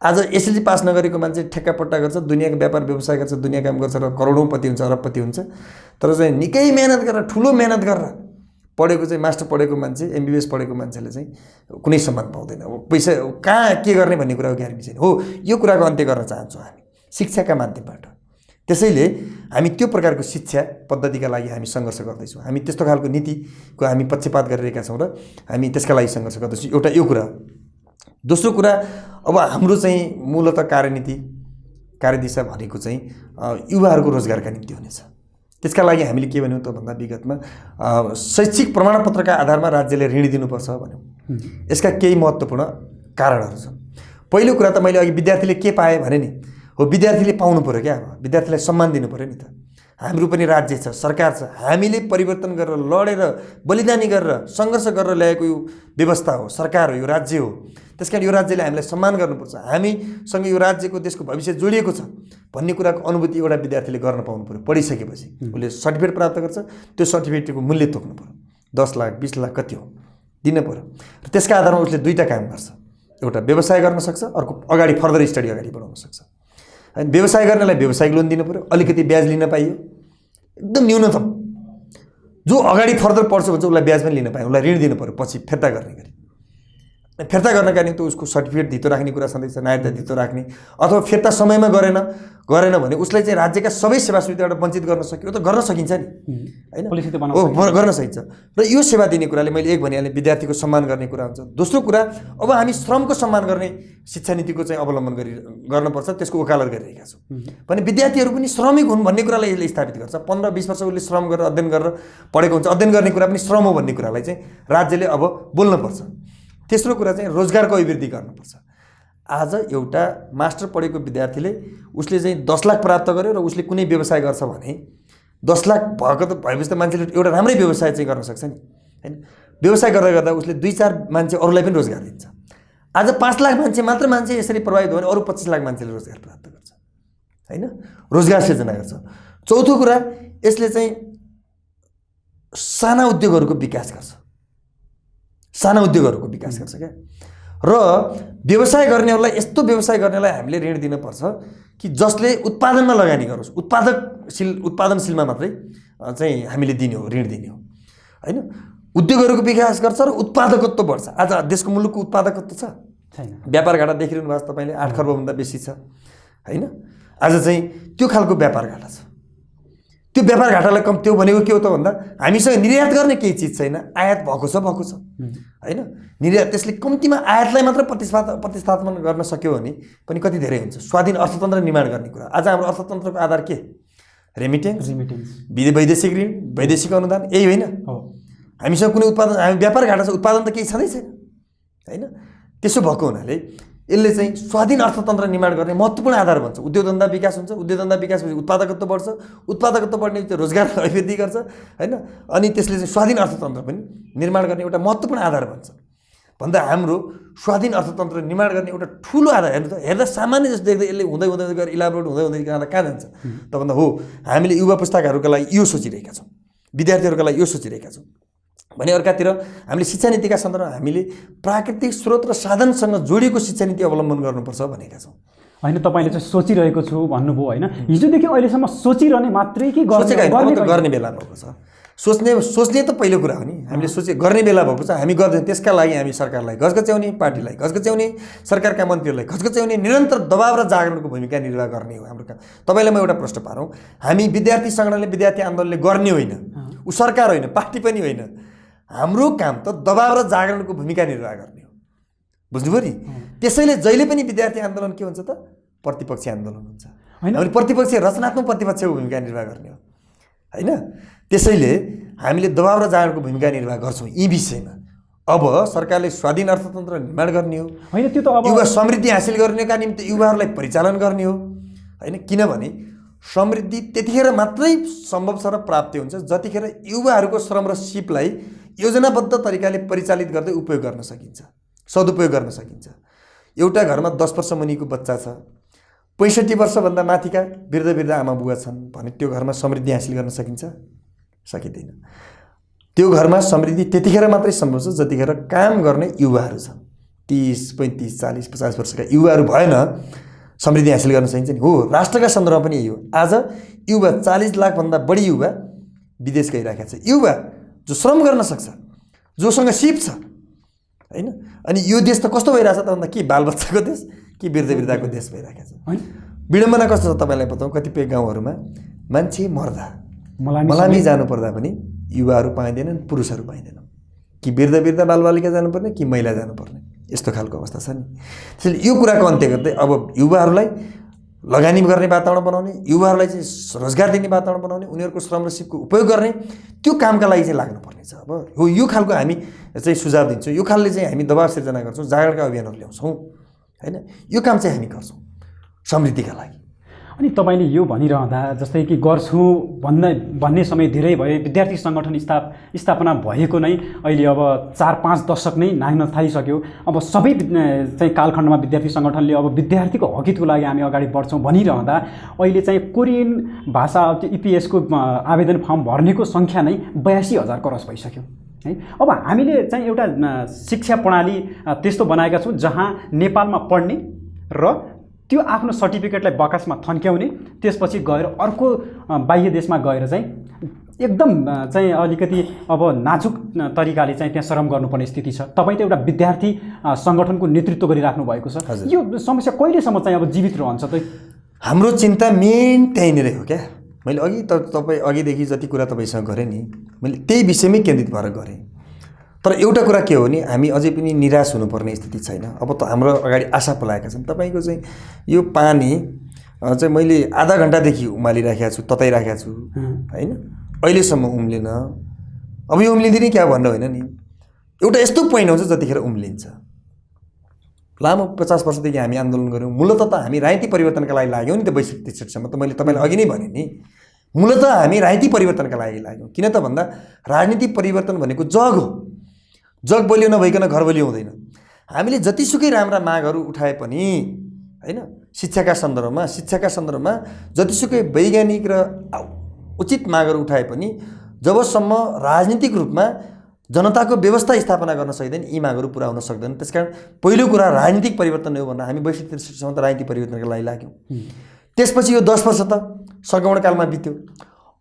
आज SLC पास नगरेको मान्छे ठेक्कापट्टा गर्छ, दुनियाँको व्यापार व्यवसाय गर्छ, दुनियाँ काम गर्छ र करोडौँपति हुन्छ, अरबपति हुन्छ। तर चाहिँ निकै मेहनत गरेर, ठुलो मेहनत गरेर पढेको चाहिँ मास्टर पढेको मान्छे, MBBS पढेको मान्छेले चाहिँ कुनै सम्मान पाउँदैन। अब पैसा कहाँ के गर्ने भन्ने कुराको ग्यारेन्टी छैन। हो, यो कुराको अन्त्य गर्न चाहन्छौँ हामी शिक्षाका माध्यमबाट। त्यसैले हामी त्यो प्रकारको शिक्षा पद्धतिका लागि हामी सङ्घर्ष गर्दैछौँ। हामी त्यस्तो खालको नीतिको हामी पक्षपात गरिरहेका छौँ र हामी त्यसका लागि सङ्घर्ष गर्दैछौँ। एउटा यो कुरा। दोस्रो कुरा, अब हाम्रो चाहिँ मूलत कार्यदिशा भनेको चाहिँ युवाहरूको रोजगारका निम्ति हुनेछ। त्यसका लागि हामीले के भन्यौँ त भन्दा विगतमा शैक्षिक प्रमाणपत्रका आधारमा राज्यले ऋण दिनुपर्छ भन्यौँ। यसका केही महत्त्वपूर्ण कारणहरू छन्। पहिलो कुरा त मैले अघि विद्यार्थीले के पाए भने नि, हो विद्यार्थीले पाउनु पऱ्यो क्या, अब विद्यार्थीलाई सम्मान दिनु पऱ्यो नि त। हाम्रो पनि राज्य छ, सरकार छ, हामीले परिवर्तन गरेर लडेर बलिदानी गरेर सङ्घर्ष गरेर ल्याएको यो व्यवस्था हो, सरकार हो, यो राज्य हो। त्यस कारण यो राज्यले हामीलाई सम्मान गर्नुपर्छ, हामीसँग यो राज्यको देशको भविष्य जोडिएको छ भन्ने कुराको अनुभूति एउटा विद्यार्थीले गर्न पाउनु पऱ्यो। पढिसकेपछि उसले सर्टिफिकेट प्राप्त गर्छ, त्यो सर्टिफिकेटको मूल्य तोक्नु पऱ्यो, 10 लाख 20 लाख कति हो दिनु पऱ्यो। र त्यसका आधारमा उसले दुईवटा काम गर्छ, एउटा व्यवसाय गर्न सक्छ, अर्को अगाडि फर्दर स्टडी अगाडि बढाउन सक्छ। अनि व्यवसाय गर्नलाई व्यावसायिक लोन दिनु पऱ्यो, अलिकति ब्याज लिन पाइयो, एकदम न्यूनतम। जो अगाडि फर्दर पढ्छ भन्छ उसलाई ब्याज पनि लिन पाइयो, उसलाई ऋण दिनु पऱ्यो पछि फिर्ता गर्ने गरी। फिर्ता गर्नका निम्ति उसको सर्टिफिकेट धितो राख्ने कुरा छँदैछ, नागरिकता धितो राख्ने, अथवा फिर्ता समयमा गरेन भने उसलाई चाहिँ राज्यका सबै सेवा सुविधाबाट वञ्चित गर्न सक्यो त गर्न सकिन्छ नि हैन, गर्न सकिन्छ। र यो सेवा दिने कुराले मैले एक भनिहालेँ विद्यार्थीको सम्मान गर्ने कुरा हुन्छ। दोस्रो कुरा अब हामी श्रमको सम्मान गर्ने शिक्षा नीतिको चाहिँ अवलम्बन गर्नुपर्छ, त्यसको वकालत गरिरहेका छौँ भने विद्यार्थीहरू पनि श्रमिक हुन् भन्ने कुरालाई यसले स्थापित गर्छ। 15-20 वर्ष उसले श्रम गरेर अध्ययन गरेर पढेको हुन्छ, अध्ययन गर्ने कुरा पनि श्रम हो भन्ने कुरालाई चाहिँ राज्यले अब बोल्नुपर्छ। तेस्रो कुरा चाहिँ रोजगारको अभिवृद्धि गर्नुपर्छ। आज एउटा मास्टर पढेको विद्यार्थीले उसले चाहिँ 10 लाख प्राप्त गर्यो र उसले कुनै व्यवसाय गर्छ भने 10 लाख भएको त भएपछि त मान्छेले एउटा राम्रै व्यवसाय चाहिँ गर्न सक्छ नि हैन। व्यवसाय गर्दा गर्दा उसले 2-4 मान्छे अरूलाई पनि रोजगार दिन्छ। आज 5 लाख मान्छे यसरी प्रभावित भयो भने अरू 25 लाख मान्छेले रोजगार प्राप्त गर्छ हैन, रोजगार सिर्जना गर्छ। चौथो कुरा यसले चाहिँ साना उद्योगहरूको विकास गर्छ, साना उद्योगहरूको विकास गर्छ क्या। र व्यवसाय गर्नेहरूलाई यस्तो व्यवसाय गर्नेलाई हामीले ऋण दिनुपर्छ कि जसले उत्पादनमा लगानी गरोस्, उत्पादनशीलमा मात्रै चाहिँ हामीले दिने हो, ऋण दिने हो हैन। उद्योगहरूको विकास गर्छ र उत्पादकत्व बढ्छ। आज देशको मुलुकको उत्पादकत्व छ छैन, व्यापार घाटा देखिरहनु भएको छ तपाईँले, 8 खर्बभन्दा बेसी छ हैन। आज चाहिँ त्यो खालको व्यापार घाटा छ। त्यो व्यापार घाटालाई कम त्यो भनेको के हो त भन्दा हामीसँग निर्यात गर्ने केही चिज छैन, आयात भएको छ हैन। निर्यात त्यसले कम्तीमा आयातलाई मात्र प्रतिस्थापन गर्न सक्यो भने पनि कति धेरै हुन्छ। स्वाधीन अर्थतन्त्र निर्माण गर्ने कुरा, आज हाम्रो अर्थतन्त्रको आधार के? रेमिटेन्स, वैदेशिक ऋण, वैदेशिक अनुदान, यही होइन। हामीसँग कुनै उत्पादन, हामी व्यापार घाटा छ, उत्पादन त केही छँदै छैन हैन। त्यसो भएको हुनाले यसले चाहिँ स्वाधीन अर्थतन्त्र निर्माण गर्ने महत्त्वपूर्ण आधार बन्छ। उद्योग धन्दा विकास हुन्छ, उद्योग धन्दा विकासपछि उत्पादकत्व बढ्छ, उत्पादकत्व बढ्ने रोजगार अभिवृद्धि गर्छ हैन। अनि त्यसले चाहिँ स्वाधीन अर्थतन्त्र पनि निर्माण गर्ने एउटा महत्त्वपूर्ण आधार बन्छ। भन्दा हाम्रो स्वाधीन अर्थतन्त्र निर्माण गर्ने एउटा ठुलो आधार हेर्दा सामान्य जस्तो देख्दा यसले हुँदै गएर इलाबोरेट हुँदै जाँदा कहाँ जान्छ त भन्दा हो हामीले युवा पुस्ताकाहरूका लागि यो सोचिरहेका छौँ, विद्यार्थीहरूका लागि यो सोचिरहेका छौँ भने अर्कातिर हामीले शिक्षा नीतिका सन्दर्भमा हामीले प्राकृतिक स्रोत र साधनसँग जोडिएको शिक्षा नीति अवलम्बन गर्नुपर्छ भनेका छौँ
हैन। तपाईले चाहिँ सोचिरहेको छु भन्नुभयो हैन, हिजोदेखि अहिलेसम्म सोचिरहने मात्रै कि
गर्ने बेला भएको छ। सोच्ने त पहिलो कुरा हो नि, हामीले गर्ने बेला भएको छ, हामी गर्दैछौँ। त्यसका लागि हामी सरकारलाई घचघच्याउने, पार्टीलाई घचघच्याउने, सरकारका मन्त्रीहरूलाई घचघच्याउने, निरन्तर दबाव र जागरणको भूमिका निर्वाह गर्ने हो हाम्रो काम। तपाईँलाई म एउटा प्रश्न पारौँ, हामी विद्यार्थी सङ्गठनले, विद्यार्थी आन्दोलनले गर्ने होइन, ऊ सरकार होइन, पार्टी पनि होइन, हाम्रो काम त दबाव र जागरणको भूमिका निर्वाह गर्ने हो, बुझ्नुभयो नि। त्यसैले जहिले पनि विद्यार्थी आन्दोलन के हुन्छ त प्रतिपक्षी आन्दोलन हुन्छ, हामीले प्रतिपक्षी रचनात्मक प्रतिपक्षको भूमिका निर्वाह गर्ने हो हैन। त्यसैले हामीले दबाव र जागरणको भूमिका निर्वाह गर्छौँ यी विषयमा। अब सरकारले स्वाधीन अर्थतन्त्र निर्माण गर्ने हो
हैन, त्यो त अब
युवा समृद्धि हासिल गर्नका निम्ति युवाहरूलाई परिचालन गर्ने हो हैन। किनभने समृद्धि त्यतिखेर मात्रै सम्भव छ र प्राप्ति हुन्छ जतिखेर युवाहरूको श्रम र सिपलाई योजनाबद्ध तरिकाले परिचालित गर्दै उपयोग गर्न सकिन्छ, सदुपयोग गर्न सकिन्छ। एउटा घरमा 10 वर्ष मुनिको बच्चा छ, 65 वर्षभन्दा माथिका वृद्ध आमा बुवा छन् भने त्यो घरमा समृद्धि हासिल गर्न सकिन्छ? सकिँदैन। त्यो घरमा समृद्धि त्यतिखेर मात्रै सम्भव छ जतिखेर काम गर्ने युवाहरू छन्। 30, 35, 40, 50 वर्षका युवाहरू भएन समृद्धि हासिल गर्न सकिन्छ नि। हो, राष्ट्रका सन्दर्भमा पनि यही हो। आज युवा 40 लाखभन्दा बढी युवा विदेश गइरहेका छ, युवा जो श्रम गर्न सक्छ, जोसँग सिप छ हैन। अनि यो देश त कस्तो भइरहेछ त भन्दा के बालबच्चाको देश कि वृद्धको देश भइरहेको छ। विडम्बना कस्तो छ तपाईँलाई बताउँ, कतिपय गाउँहरूमा मान्छे मर्दा मलामी जानुपर्दा पनि युवाहरू पाइँदैनन्, पुरुषहरू पाइँदैनन्, कि वृद्ध बालबालिका जानुपर्ने कि महिला जानुपर्ने, यस्तो खालको अवस्था छ नि। त्यसैले यो कुराको अन्त्य गर्दै अब युवाहरूलाई लगानी गर्ने वातावरण बनाउने, युवाहरूलाई चाहिँ रोजगार दिने वातावरण बनाउने, उनीहरूको श्रम र सिपको उपयोग गर्ने, त्यो कामका लागि चाहिँ लाग्नुपर्ने छ। अब हो यो खालको हामी चाहिँ सुझाव दिन्छौँ, यो खालले चाहिँ हामी दबाव सिर्जना गर्छौँ, जागरणका अभियानहरू ल्याउँछौँ हैन। यो काम चाहिँ हामी गर्छौँ समृद्धिका लागि।
अनि तपाईँले यो भनिरहँदा जस्तै कि गर्छु भन्ने समय धेरै भयो, विद्यार्थी सङ्गठन स्थापना भएको नै अहिले अब 4-5 दशक नै नाग्न थालिसक्यो। अब सबै चाहिँ कालखण्डमा विद्यार्थी सङ्गठनले अब विद्यार्थीको हकितको लागि हामी अगाडि बढ्छौँ भनिरहँदा अहिले चाहिँ कोरियन भाषा इपिएसको आवेदन फर्म भर्नेको सङ्ख्या नै 82,000 क्रस भइसक्यो है। अब हामीले चाहिँ एउटा शिक्षा प्रणाली त्यस्तो बनाएका छौँ जहाँ नेपालमा पढ्ने र त्यो आफ्नो सर्टिफिकेटलाई बकासमा थन्क्याउने, त्यसपछि गएर अर्को बाह्य देशमा गएर चाहिँ एकदम चाहिँ अलिकति अब नाजुक तरिकाले चाहिँ त्यहाँ श्रम गर्नुपर्ने स्थिति छ। तपाईँ त एउटा विद्यार्थी सङ्गठनको नेतृत्व गरिराख्नु भएको छ। यो समस्या कहिलेसम्म चाहिँ अब जीवित रहन्छ त?
हाम्रो चिन्ता मेन त्यहीँनिर हो क्या। मैले अघि तपाईँ अघिदेखि जति कुरा तपाईँसँग गरेँ नि, मैले त्यही विषयमै केन्द्रित भएर गरेँ। तर एउटा कुरा के हो भने हामी अझै पनि निराश हुनुपर्ने स्थिति छैन। अब त हाम्रो अगाडि आशा पलाएका छन्। तपाईँको चाहिँ यो पानी चाहिँ मैले आधा घन्टादेखि उमालिराखेको छु, तताइराखेको छु होइन, अहिलेसम्म उम्लेन। अब यो उम्लिँदैन क्या भन्नु होइन नि, एउटा यस्तो पोइन्ट आउँछ जतिखेर उम्लिन्छ। लामो 50 वर्षदेखि हामी आन्दोलन गऱ्यौँ। मूलतः त हामी राजनीति परिवर्तनका लागि लाग्यौँ नि त। 62-63 त मैले तपाईँलाई अघि नै भने नि, मूलतः हामी राजनीति परिवर्तनका लागि लाग्यौँ। किन त भन्दा राजनीति परिवर्तन भनेको जग हो। जग बलियो नभइकन घर बलियो हुँदैन। हामीले जतिसुकै राम्रा मागहरू उठाए पनि होइन, शिक्षाका सन्दर्भमा जतिसुकै वैज्ञानिक र उचित मागहरू उठाए पनि जबसम्म राजनीतिक रूपमा जनताको व्यवस्था स्थापना गर्न सकिँदैन यी मागहरू पुरा हुन सक्दैन। त्यसकारण पहिलो कुरा राजनीतिक परिवर्तन हो भन्दा हामी 62-63 त राजनीतिक परिवर्तनका लागि लाग्यौँ। त्यसपछि यो 10 वर्ष त सङ्क्रमणकालमा बित्यो।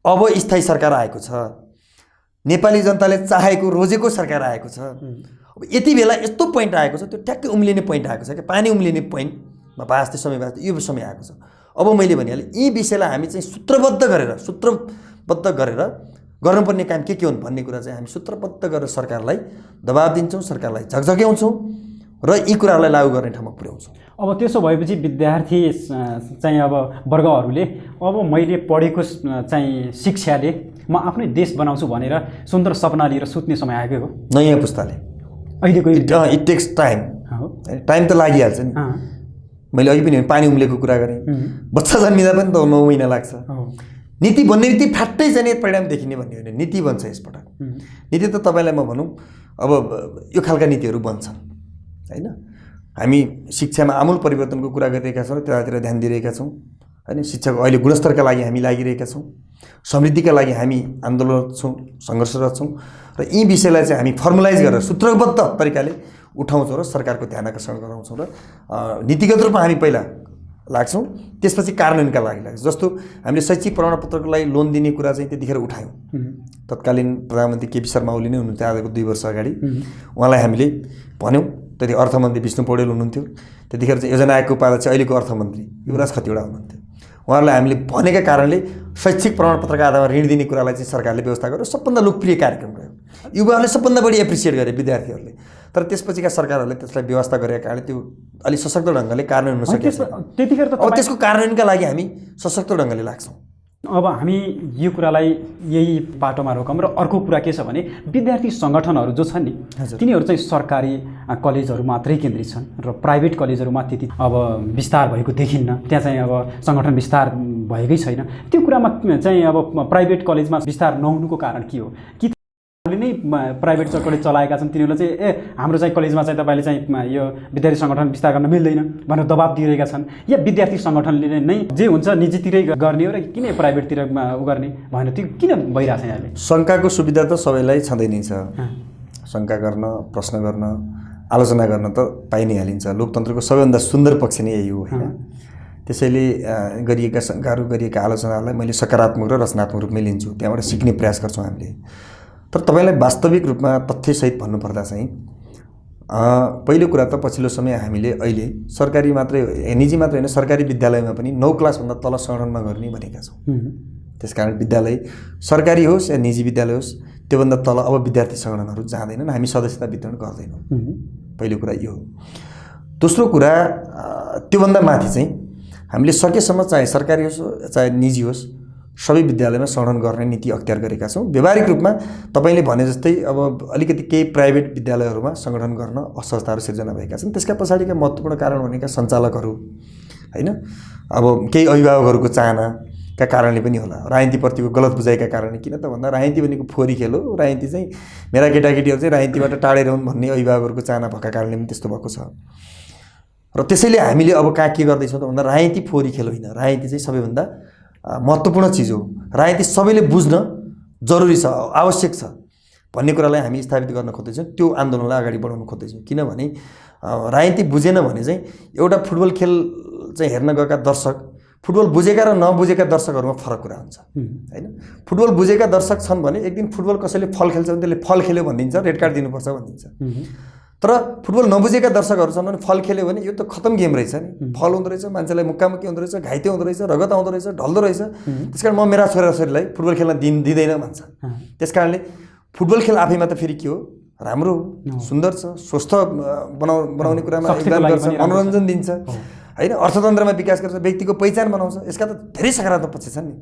अब स्थायी सरकार आएको छ, नेपाली जनताले चाहेको रोजेको सरकार आएको छ। अब यति बेला यस्तो पोइन्ट आएको छ, त्यो ट्याक्कै उम्लिने पोइन्ट आएको छ क्या, पानी उम्लिने पोइन्टमा वास्ते समय यो समय आएको छ। अब मैले भनिहालेँ यी विषयलाई हामी चाहिँ सूत्रबद्ध गरेर गर्नुपर्ने काम के हुन् भन्ने कुरा चाहिँ हामी सूत्रबद्ध गरेर सरकारलाई दबाब दिन्छौँ, सरकारलाई झकझक्याउँछौँ र यी कुराहरूलाई लागू गर्ने ठाउँमा पुर्याउँछौँ।
अब त्यसो भएपछि विद्यार्थी चाहिँ अब वर्गहरूले अब मैले पढेको चाहिँ शिक्षाले म आफ्नै देश बनाउँछु भनेर सुन्दर सपना लिएर सुत्ने समय आएकै हो।
नयाँ पुस्ताले
अहिलेको
इट टेक्स टाइम त लागिहाल्छ नि। मैले अघि पनि पानी उम्लेको कुरा गरेँ। बच्चा जन्मिँदा पनि त 9 महिना लाग्छ। नीति बन्ने बित्तिकै फाट्टै जाने परिणाम देखिने भन्ने होइन, नीति बन्छ यसपटक। नीति त तपाईँलाई म भनौँ अब यो खालका नीतिहरू बन्छन् होइन। हामी शिक्षामा आमूल परिवर्तनको कुरा गरिरहेका छौँ, त्यतातिर ध्यान दिइरहेका छौँ होइन। शिक्षाको अहिले गुणस्तरका लागि हामी लागिरहेका छौँ, समृद्धिका लागि हामी आन्दोलनरत छौँ, सङ्घर्षरत छौँ र यी विषयलाई चाहिँ हामी फर्मुलाइज गरेर सूत्रबद्ध तरिकाले उठाउँछौँ र सरकारको ध्यान आकर्षण गराउँछौँ र नीतिगत रूपमा हामी पहिला लाग्छौँ, त्यसपछि कार्यान्वयनका लागि लाग्छ। जस्तो हामीले शैक्षिक प्रमाणपत्रको लागि लोन दिने कुरा चाहिँ त्यतिखेर उठायौँ। तत्कालीन प्रधानमन्त्री केपी शर्मा ओली नै हुनुहुन्थ्यो आजको 2 वर्ष अगाडि। उहाँलाई हामीले भन्यौँ, त्यति अर्थमन्त्री विष्णु पौडेल हुनुहुन्थ्यो, त्यतिखेर चाहिँ योजना आयोगको पाला चाहिँ अहिलेको अर्थमन्त्री युवराज खतिवडा हुनुहुन्थ्यो। उहाँहरूलाई हामीले भनेका कारणले शैक्षिक प्रमाणपत्रका आधारमा ऋण दिने कुरालाई चाहिँ सरकारले व्यवस्था गर्यो। सबभन्दा लोकप्रिय कार्यक्रम रह्यो, युवाहरूले सबभन्दा बढी एप्रिसिएट गरे विद्यार्थीहरूले। तर त्यसपछिका सरकारहरूले त्यसलाई व्यवस्था गरेका कारणले त्यो अलिक सशक्त ढङ्गले कार्यान्वयन हुन सकेको छैन।
त्यतिखेर त
अब त्यसको कार्यान्वयनका लागि हामी सशक्त ढङ्गले लाग्छौँ।
अब हामी यो कुरालाई यही बाटोमा रोकौँ र अर्को कुरा के छ भने विद्यार्थी सङ्गठनहरू जो छन् नि तिनीहरू चाहिँ सरकारी कलेजहरू मात्रै केन्द्रित छन् र प्राइभेट कलेजहरूमा त्यति अब विस्तार भएको देखिन्न। त्यहाँ चाहिँ अब सङ्गठन विस्तार भएकै छैन। त्यो कुरामा चाहिँ अब प्राइभेट कलेजमा विस्तार नहुनुको कारण के हो? कि नै प्राइभेट कलेज चलाएका छन् तिनीहरूले चाहिँ हाम्रो चाहिँ कलेजमा चाहिँ तपाईँले चाहिँ यो विद्यार्थी सङ्गठन विस्तार गर्न मिल्दैन भनेर दबाब दिइरहेका छन्, या विद्यार्थी सङ्गठनले नै जे हुन्छ निजीतिरै गर्ने हो र किन प्राइभेटतिर उ गर्ने भनेर त्यो किन भइरहेछ यहाँले?
शङ्काको सुविधा त सबैलाई छँदै नै छ। शङ्का गर्न, प्रश्न गर्न, आलोचना गर्न त पाइ नै हालिन्छ। लोकतन्त्रको सबैभन्दा सुन्दर पक्ष नै यही हो होइन। त्यसैले गरिएका शङ्काहरू, गरिएका आलोचनालाई मैले सकारात्मक र रचनात्मक रूपमै लिन्छु, त्यहाँबाट सिक्ने प्रयास गर्छौँ हामीले। तर तपाईँलाई वास्तविक रूपमा तथ्यसहित भन्नुपर्दा चाहिँ पहिलो कुरा त पछिल्लो समय हामीले अहिले सरकारी मात्रै निजी मात्रै होइन सरकारी विद्यालयमा पनि 9 क्लासभन्दा तल सङ्गठनमा गर्ने भनेका छौँ। त्यसकारण विद्यालय सरकारी होस् या निजी विद्यालय होस् त्योभन्दा तल अब विद्यार्थी सङ्गठनहरू जाँदैनन्, हामी सदस्यता वितरण गर्दैनौँ। पहिलो कुरा यो हो। दोस्रो कुरा त्योभन्दा माथि चाहिँ हामीले सकेसम्म चाहे सरकारी होस् चाहे निजी होस् सबै विद्यालयमा सङ्गठन गर्ने नीति अख्तियार गरेका छौँ। व्यावहारिक रूपमा तपाईँले भने जस्तै अब अलिकति केही प्राइभेट विद्यालयहरूमा सङ्गठन गर्न असहजताहरू सिर्जना भएका छन्। त्यसका पछाडिका महत्त्वपूर्ण कारण भनेका सञ्चालकहरू होइन, अब केही अभिभावकहरूको चाहनाका कारणले पनि होला, राजनीतिप्रतिको गलत बुझाइका कारणले। किन त भन्दा राजनीति भनेको फोहोरी खेल हो, राजनीति चाहिँ मेरा केटाकेटीहरू चाहिँ राजनीतिबाट टाढै रहन् भन्ने अभिभावकहरूको चाहना भएका कारणले पनि त्यस्तो भएको छ। र त्यसैले हामीले अब कहाँ के गर्दैछौँ त भन्दा राजनीति फोहोरी खेल होइन, राजनीति चाहिँ सबैभन्दा महत्त्वपूर्ण चिज हो, राजनीति सबैले बुझ्न जरुरी छ, आवश्यक छ भन्ने कुरालाई हामी स्थापित गर्न खोज्दैछौँ। त्यो आन्दोलनलाई अगाडि बढाउन खोज्दैछौँ। किनभने राजनीति बुझेन भने चाहिँ एउटा फुटबल खेल चाहिँ हेर्न गएका दर्शक फुटबल बुझेका र नबुझेका दर्शकहरूमा फरक कुरा हुन्छ हैन। फुटबल बुझेका दर्शक छन् भने एक दिन फुटबल कसैले फल खेल्छ भने त्यसले फल खेल्यो भनिदिन्छ, रेड कार्ड दिनुपर्छ भनिदिन्छ। तर फुटबल नबुझेका दर्शकहरू छन् भने फल खेल्यो भने यो त खतम गेम रहेछ नि, फल हुँदो रहेछ, मान्छेलाई मुक्कामुक्की हुँदो रहेछ, घाइते हुँदो रहेछ, रगत आउँदो रहेछ, ढल्दो रहेछ। त्यसकारण म मेरा छोराछोरीलाई फुटबल खेल्न दिँदैन भन्छ। त्यसकारणले फुटबल खेल आफैमा त फेरि के हो, राम्रो हो, सुन्दर छ, स्वस्थ बनाउने कुरामा योगदान गर्छ, मनोरञ्जन दिन्छ हैन, अर्थतन्त्रमा विकास गर्छ, व्यक्तिको पहिचान बनाउँछ। यसका त धेरै सकारात्मक पक्ष छन् नि।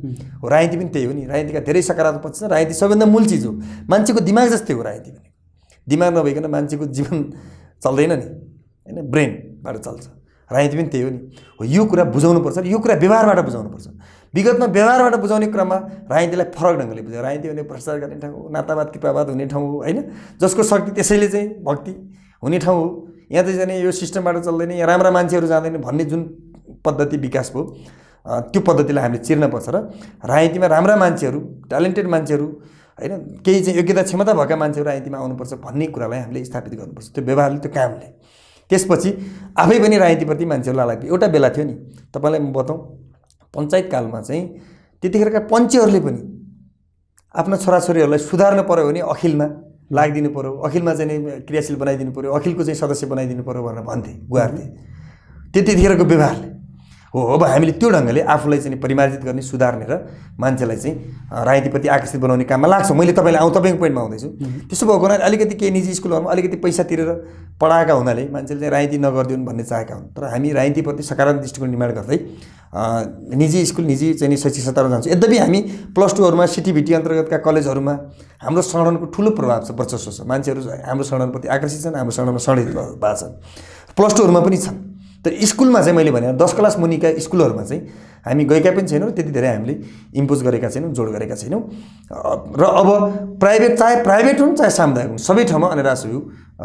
हो राजनीति पनि त्यही हो नि, राजनीतिका धेरै सकारात्मक पक्ष छन्। राजनीति सबैभन्दा मूल चिज हो, मान्छेको दिमाग जस्तै हो राजनीति पनि। दिमाग नभइकन मान्छेको जीवन चल्दैन नि हैन, ब्रेनबाट चल्छ। राजनीति पनि त्यही हो नि। हो यो कुरा बुझाउनुपर्छ, यो कुरा व्यवहारबाट बुझाउनुपर्छ। विगतमा व्यवहारबाट बुझाउने क्रममा राजनीतिलाई फरक ढङ्गले बुझ्यो। राजनीति भने भ्रष्टाचार गर्ने ठाउँ हो, नातावाद कृपावाद हुने ठाउँ हो हैन, जसको शक्ति त्यसैले चाहिँ भक्ति हुने ठाउँ हो। यहाँ चाहिँ जाने यो सिस्टमबाट चल्दैन, यहाँ राम्रा मान्छेहरू जाँदैन भन्ने जुन पद्धति विकास भयो, त्यो पद्धतिलाई हामीले चिर्नुपर्छ र राजनीतिमा राम्रा मान्छेहरू, ट्यालेन्टेड मान्छेहरू हैन, केही चाहिँ योग्यता क्षमता भएका मान्छेहरू राजनीतिमा आउनुपर्छ भन्ने कुरालाई हामीले स्थापित गर्नुपर्छ, त्यो व्यवहारले, त्यो कामले। त्यसपछि आफै पनि राजनीतिप्रति मान्छेहरूलाई लाग्यो। एउटा बेला थियो नि, तपाईँलाई म बताउँ, पञ्चायत कालमा चाहिँ त्यतिखेरका पञ्चहरूले पनि आफ्ना छोराछोरीहरूलाई सुधार्नु पर्यो भने अखिलमा लाग्दिनु पर्यो, अखिलमा चाहिँ क्रियाशील बनाइदिनु पर्यो, अखिलको चाहिँ सदस्य बनाइदिनु पर्यो भनेर भन्थे, गुहार्थे। त्यतिखेरको व्यवहारले हो। अब हामीले त्यो ढङ्गले आफूलाई चाहिँ परिमार्जित गर्ने, सुधार्ने र मान्छेलाई चाहिँ राजनीतिप्रति आकर्षित बनाउने काममा लाग्छ। मैले तपाईँको पोइन्टमा आउँदैछु। त्यसो भएको हुनाले अलिकति केही निजी स्कुलहरूमा अलिकति पैसा तिरेर पढाएका हुनाले मान्छेले चाहिँ राजनीति नगरिदिउन् भन्ने चाहेका हुन्। तर हामी राजनीतिप्रति सकारात्मक दृष्टिकोण निर्माण गर्दै निजी स्कुल, निजी चाहिँ शैक्षिक संस्थामा जान्छौँ। यद्यपि हामी +2हरूमा सिटिभिटी अन्तर्गतका कलेजहरूमा हाम्रो सङ्गठनको ठुलो प्रभाव छ, वर्चस्व छ। मान्छेहरू हाम्रो सङ्गठनप्रति आकर्षित छन्, हाम्रो सङ्गठनमा सङ्गठित भएको छन्। +2हरूमा पनि छन्। तर स्कुलमा चाहिँ मैले भने 10 क्लास मुनिका स्कुलहरूमा चाहिँ हामी गएका पनि छैनौँ, त्यति धेरै हामीले इम्पोज गरेका छैनौँ, जोड गरेका छैनौँ। र अब प्राइभेट, चाहे प्राइभेट हुन् चाहे सामुदायिक हुन्, सबै ठाउँमा अनिरासु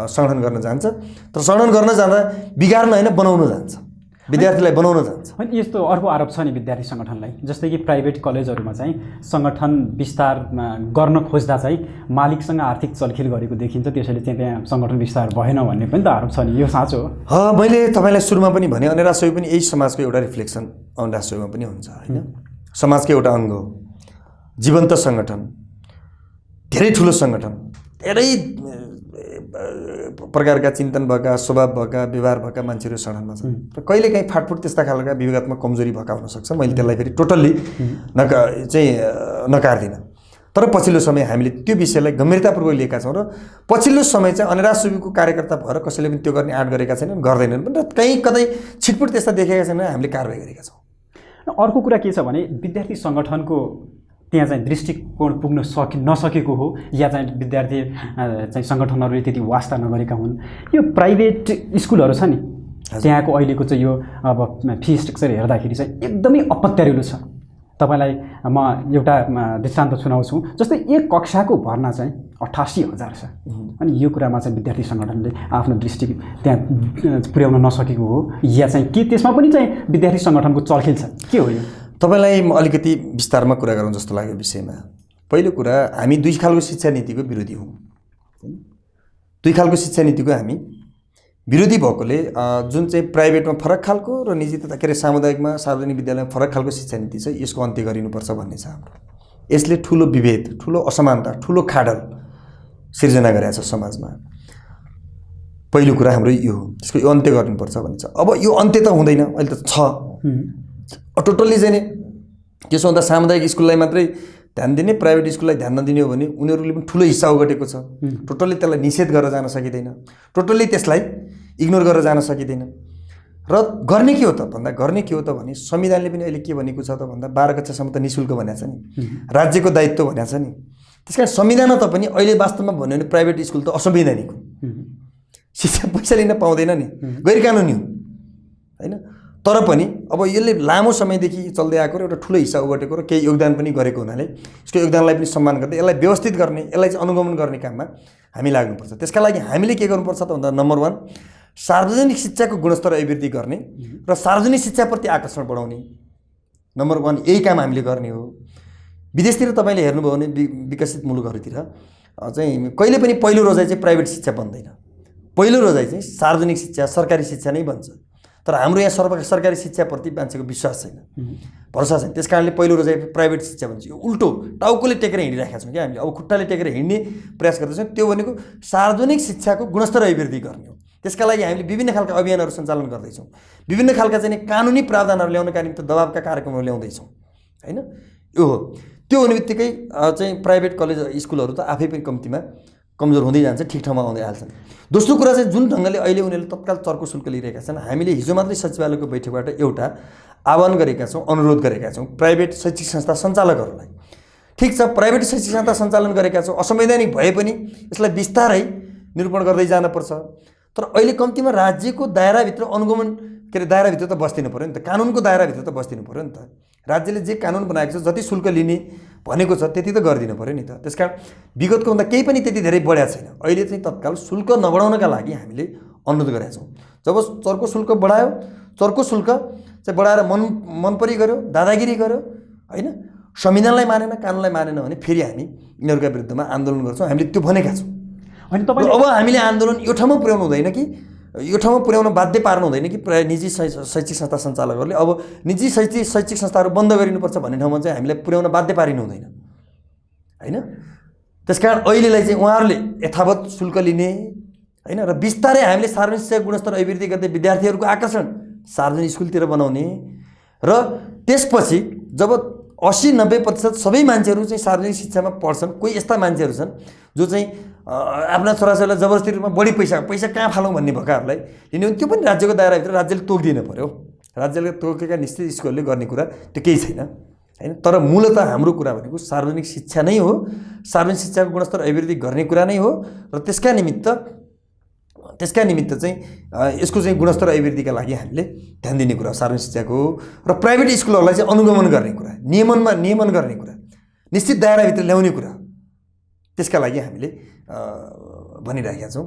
सङ्गठन गर्न जान्छ। तर सङ्गठन गर्न जाँदा बिगार्न होइन, बनाउन जान्छ, विद्यार्थीलाई बनाउन जान्छ।
अनि यस्तो अर्को आरोप छ नि विद्यार्थी सङ्गठनलाई, जस्तै कि प्राइभेट कलेजहरूमा चाहिँ सङ्गठन विस्तार गर्न खोज्दा चाहिँ मालिकसँग आर्थिक चलखेल गरेको देखिन्छ, त्यसैले चाहिँ त्यहाँ सङ्गठन विस्तार भएन भन्ने पनि त आरोप छ नि। यो साँचो हो?
मैले तपाईँलाई सुरुमा पनि भने अनिरासोही पनि यही समाजको एउटा रिफ्लेक्सन अनिरासोहीमा पनि हुन्छ हैन। समाजको एउटा अङ्ग हो, जीवन्त सङ्गठन, धेरै ठुलो सङ्गठन, धेरै प्रकारका चिन्तन भएका, स्वभाव भएका, व्यवहार भएका मान्छेहरू सङ्गठनमा छन्। र कहिलेकाहीँ फाटफुट त्यस्ता खालका विगतमा कमजोरी भएका हुनसक्छ। मैले त्यसलाई फेरि टोटल्ली नकार्दिनँ। तर पछिल्लो समय हामीले त्यो विषयलाई गम्भीरतापूर्वक लिएका छौँ र पछिल्लो समय चाहिँ अनिरासोहीको कार्यकर्ता भएर कसैले पनि त्यो गर्ने आँट गरेका छैनन्, गर्दैनन् पनि। र कहीँ कतै छिटपुट त्यस्ता देखेका छैनन्, हामीले कारवाही गरेका छौँ।
अर्को कुरा के छ भने विद्यार्थी सङ्गठनको त्यहाँ चाहिँ दृष्टिकोण पुग्न नसकेको हो, या चाहिँ विद्यार्थी चाहिँ सङ्गठनहरूले त्यति वास्ता नगरेका हुन्। यो प्राइभेट स्कुलहरू छ नि, त्यहाँको अहिलेको चाहिँ यो अब फी स्ट्रक्चर हेर्दाखेरि चाहिँ एकदमै अपत्यारिलो छ। तपाईँलाई म एउटा दृष्टान्त सुनाउँछु। जस्तै एक कक्षाको भर्ना चाहिँ 88,000 छ। अनि यो कुरामा चाहिँ विद्यार्थी सङ्गठनले आफ्नो दृष्टि त्यहाँ पुर्याउन नसकेको हो, या चाहिँ के त्यसमा पनि चाहिँ विद्यार्थी सङ्गठनको चलखेल छ, के हो यो?
तपाईँलाई म अलिकति विस्तारमा कुरा गरौँ जस्तो लाग्यो विषयमा। पहिलो कुरा, हामी दुई खालको शिक्षा नीतिको विरोधी हौँ। दुई खालको शिक्षा नीतिको हामी विरोधी भएकोले जुन चाहिँ प्राइभेटमा फरक खालको र निजी तथा के अरे सामुदायिकमा, सार्वजनिक विद्यालयमा फरक खालको शिक्षा नीति छ, यसको अन्त्य गरिनुपर्छ भन्ने छ हाम्रो। यसले ठुलो विभेद, ठुलो असमानता, ठुलो खाडल सिर्जना गरेको छ समाजमा। पहिलो कुरा हाम्रो यो हो, यसको यो अन्त्य गर्नुपर्छ भन्ने छ। अब यो अन्त्य त हुँदैन, अहिले त छ टोटल्ली चाहिँ नि। त्यसो हुँदा सामुदायिक स्कुललाई मात्रै ध्यान दिने, प्राइभेट स्कुललाई ध्यान नदिने हो भने उनीहरूले पनि ठुलो हिस्सा ओगटेको छ। टोटल्ली त्यसलाई निषेध गरेर जान सकिँदैन, टोटल्ली त्यसलाई इग्नोर गरेर जान सकिँदैन। र गर्ने के हो त भन्दा, गर्ने के हो त भने संविधानले पनि अहिले के भनेको छ त भन्दा 12 कक्षासम्म त निःशुल्क भनेको छ नि, राज्यको दायित्व भनेको छ नि। त्यस कारण संविधानमा त पनि अहिले वास्तवमा भन्यो भने प्राइभेट स्कुल त असंवैधानिक हो, शिक्षा पैसा लिन पाउँदैन नि, गैर कानुनी हो हैन। तर पनि अब यसले लामो समयदेखि चल्दै आएको र एउटा ठुलो हिस्सा ओगटेको र केही योगदान पनि गरेको हुनाले यसको योगदानलाई पनि सम्मान गर्दै यसलाई व्यवस्थित गर्ने, यसलाई चाहिँ अनुगमन गर्ने काममा हामी लाग्नुपर्छ। त्यसका लागि हामीले के गर्नुपर्छ त भन्दा, नम्बर 1 सार्वजनिक शिक्षाको गुणस्तर अभिवृद्धि गर्ने र सार्वजनिक शिक्षाप्रति आकर्षण बढाउने, नम्बर 1 यही काम हामीले गर्ने हो। विदेशतिर तपाईँले हेर्नुभयो भने विकसित मुलुकहरूतिर चाहिँ कहिले पनि पहिलो रोजाइ चाहिँ प्राइभेट शिक्षा बन्दैन, पहिलो रोजाइ चाहिँ सार्वजनिक शिक्षा, सरकारी शिक्षा नै बन्छ। तर हाम्रो यहाँ सरकारी शिक्षाप्रति मान्छेको विश्वास छैन, भरोसा छैन। त्यस कारणले पहिलो रोजाइ प्राइभेट शिक्षा भन्छ यो उल्टो टाउकोले टेकेर हिँडिरहेका छौँ क्या हामीले। अब खुट्टाले टेकेर हिँड्ने प्रयास गर्दैछौँ। त्यो भनेको सार्वजनिक शिक्षाको गुणस्तर अभिवृद्धि गर्ने हो। त्यसका लागि हामीले विभिन्न खालका अभियानहरू सञ्चालन गर्दैछौँ, विभिन्न खालका चाहिँ कानुनी प्रावधानहरू ल्याउनका निम्ति दबावका कार्यक्रमहरू ल्याउँदैछौँ होइन। यो हो। त्यो हुने बित्तिकै चाहिँ प्राइभेट कलेज स्कुलहरू त आफै पनि कम्तीमा कमजोर हुँदै जान्छ, ठिक ठाउँमा आउँदै हाल्छन्। दोस्रो कुरा चाहिँ जुन ढङ्गले अहिले उनीहरूले तत्काल चर्को शुल्क लिइरहेका छन्, हामीले हिजो मात्रै सचिवालयको बैठकबाट एउटा आह्वान गरेका छौँ, अनुरोध गरेका छौँ प्राइभेट शैक्षिक संस्था सञ्चालकहरूलाई। ठिक छ, प्राइभेट शैक्षिक संस्था सञ्चालन गरेका छौँ, असंवैधानिक भए पनि यसलाई बिस्तारै निरूपण गर्दै जानुपर्छ। तर अहिले कम्तीमा राज्यको दायराभित्र अनुगमन दायराभित्र त बस्दिनु पऱ्यो नि त, कानुनको दायराभित्र त बस्दिनु पऱ्यो नि त। राज्यले जे कानुन बनाएको छ, जति शुल्क लिने भनेको छ त्यति त गरिदिनु पऱ्यो नि त। त्यसकारण विगतको भन्दा केही पनि त्यति धेरै बढाएको छैन। अहिले चाहिँ तत्काल शुल्क नबढाउनका लागि हामीले अनुरोध गरेका छौँ। जब चर्को शुल्क बढायो, चर्को शुल्क चाहिँ बढाएर मनपरी गर्यो, दादागिरी गर्यो होइन, संविधानलाई मानेन, कानुनलाई मानेन भने फेरि हामी यिनीहरूका विरुद्धमा आन्दोलन गर्छौँ। हामीले त्यो भनेका छौँ।
अनि तपाईँ
अब हामीले आन्दोलन यो ठाउँमा पुर्याउनु हुँदैन कि, यो ठाउँमा पुर्याउन बाध्य पार्नु हुँदैन कि प्रायः निजी शैक्षिक संस्था सञ्चालकहरूले अब निजी शैक्षिक संस्थाहरू बन्द गरिनुपर्छ भन्ने ठाउँमा चाहिँ हामीलाई पुर्याउन बाध्य पारिनु हुँदैन होइन। त्यसकारण अहिलेलाई चाहिँ उहाँहरूले यथावत शुल्क लिने होइन र बिस्तारै हामीले सार्वजनिक शिक्षा गुणस्तर अभिवृद्धि गर्दै विद्यार्थीहरूको आकर्षण सार्वजनिक स्कुलतिर बनाउने र त्यसपछि जब 80-90% सबै मान्छेहरू चाहिँ सार्वजनिक शिक्षामा पढ्छन्, कोही यस्ता मान्छेहरू छन् जो चाहिँ आफ्ना छोराछोरीलाई जबरजस्ती रूपमा बढी पैसा कहाँ फालौँ भन्ने भएकाहरूलाई लिने हो, त्यो पनि राज्यको दायराभित्र राज्यले तोकिदिनु पऱ्यो। राज्यले तोकेका निश्चित स्कुलले गर्ने कुरा त्यो केही छैन होइन। तर मूलतः हाम्रो कुरा भनेको सार्वजनिक शिक्षा नै हो, सार्वजनिक शिक्षाको गुणस्तर अभिवृद्धि गर्ने कुरा नै हो र त्यसका निमित्त चाहिँ यसको चाहिँ गुणस्तर अभिवृद्धिका लागि हामीले ध्यान दिने कुरा सार्वजनिक शिक्षाको र प्राइभेट स्कुलहरूलाई चाहिँ अनुगमन गर्ने कुरा, नियमन गर्ने कुरा, निश्चित दायराभित्र ल्याउने कुरा, त्यसका लागि हामीले भनिरहेका छौँ।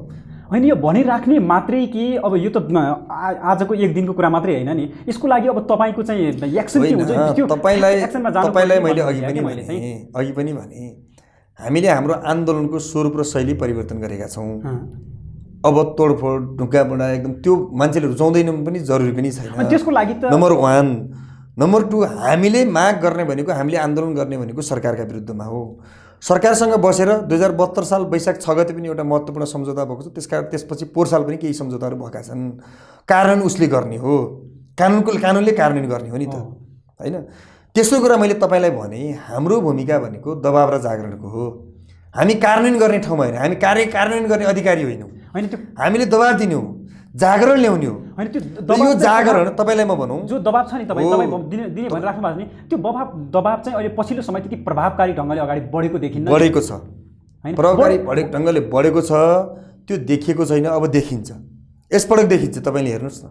होइन यो भनिराख्ने मात्रै कि अब यो त आजको एक दिनको कुरा मात्रै होइन नि, यसको लागि अब तपाईँको चाहिँ एक्सन के हुन्छ त्यो
तपाईँलाई मैले अघि पनि भने हामीले हाम्रो आन्दोलनको स्वरूप र शैली परिवर्तन गरेका छौँ। अब तोडफोड ढुक्का बुँडा एकदम त्यो मान्छेले रुचाउँदैनन् पनि जरुरी पनि छैन।
त्यसको लागि त
नम्बर 1 नम्बर 2 हामीले माग गर्ने भनेको, हामीले आन्दोलन गर्ने भनेको सरकारका विरुद्धमा हो। सरकारसँग बसेर 2072 साल वैशाख 6 गते पनि एउटा महत्त्वपूर्ण सम्झौता भएको छ। त्यसपछि पोहोर साल पनि केही सम्झौताहरू भएका छन्। कारण उसले गर्ने हो, कानुनले कार्यान्वयन गर्ने हो नि त होइन। तेस्रो कुरा मैले तपाईँलाई भने हाम्रो भूमिका भनेको दबाव र जागरणको हो। हामी कार्यान्वयन गर्ने ठाउँमा होइन, हामी कार्यान्वयन गर्ने अधिकारी होइनौँ
होइन। त्यो
हामीले दबाब दिने हो, जागरण ल्याउने हो
होइन। त्यो
यो जागरण तपाईँलाई म भनौँ
जो दबाब छ नि तपाईँ दिने भनेर राख्नु भएको छ नि, त्यो दबाब चाहिँ अहिले पछिल्लो समय त्यति प्रभावकारी ढङ्गले अगाडि बढेको देखिन्न।
बढेको छ, प्रभावकारी ढङ्गले बढेको छ, त्यो देखिएको छैन, अब देखिन्छ, यसपटक देखिन्छ। तपाईँले हेर्नुहोस् न।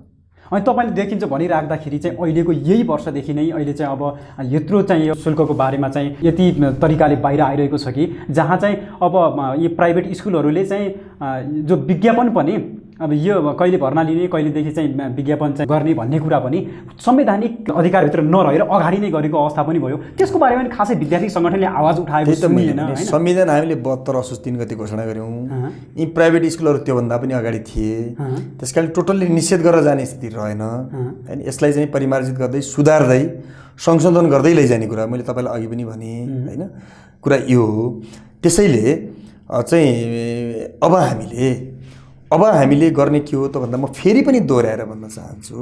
अनि तपाईँले देखिन्छ भनिराख्दाखेरि चाहिँ अहिलेको यही वर्षदेखि नै अहिले चाहिँ अब यत्रो चाहिँ यो शुल्कको बारेमा चाहिँ यति तरिकाले बाहिर आइरहेको छ कि जहाँ चाहिँ अब यी प्राइभेट स्कुलहरूले चाहिँ जो विज्ञापन पनि अब यो कहिले भर्ना लिने, कहिलेदेखि चाहिँ विज्ञापन चाहिँ गर्ने भन्ने कुरा पनि संवैधानिक अधिकारभित्र नरहेर अगाडि नै गरेको अवस्था पनि भयो। त्यसको बारेमा पनि खासै विद्यार्थी सङ्गठनले आवाज उठाएको सुनिएन।
संविधान हामीले 72 असोज 3 गते घोषणा गऱ्यौँ। यी प्राइभेट स्कुलहरू त्योभन्दा पनि अगाडि थिए। त्यस कारण टोटल्ली निषेध गरेर जाने स्थिति रहेन होइन। यसलाई चाहिँ परिमार्जित गर्दै, सुधार्दै, संशोधन गर्दै लैजाने कुरा मैले तपाईँलाई अघि पनि भने होइन। कुरा यो हो। त्यसैले चाहिँ अब हामीले गर्ने के हो त भन्दा म फेरि पनि दोहोऱ्याएर भन्न चाहन्छु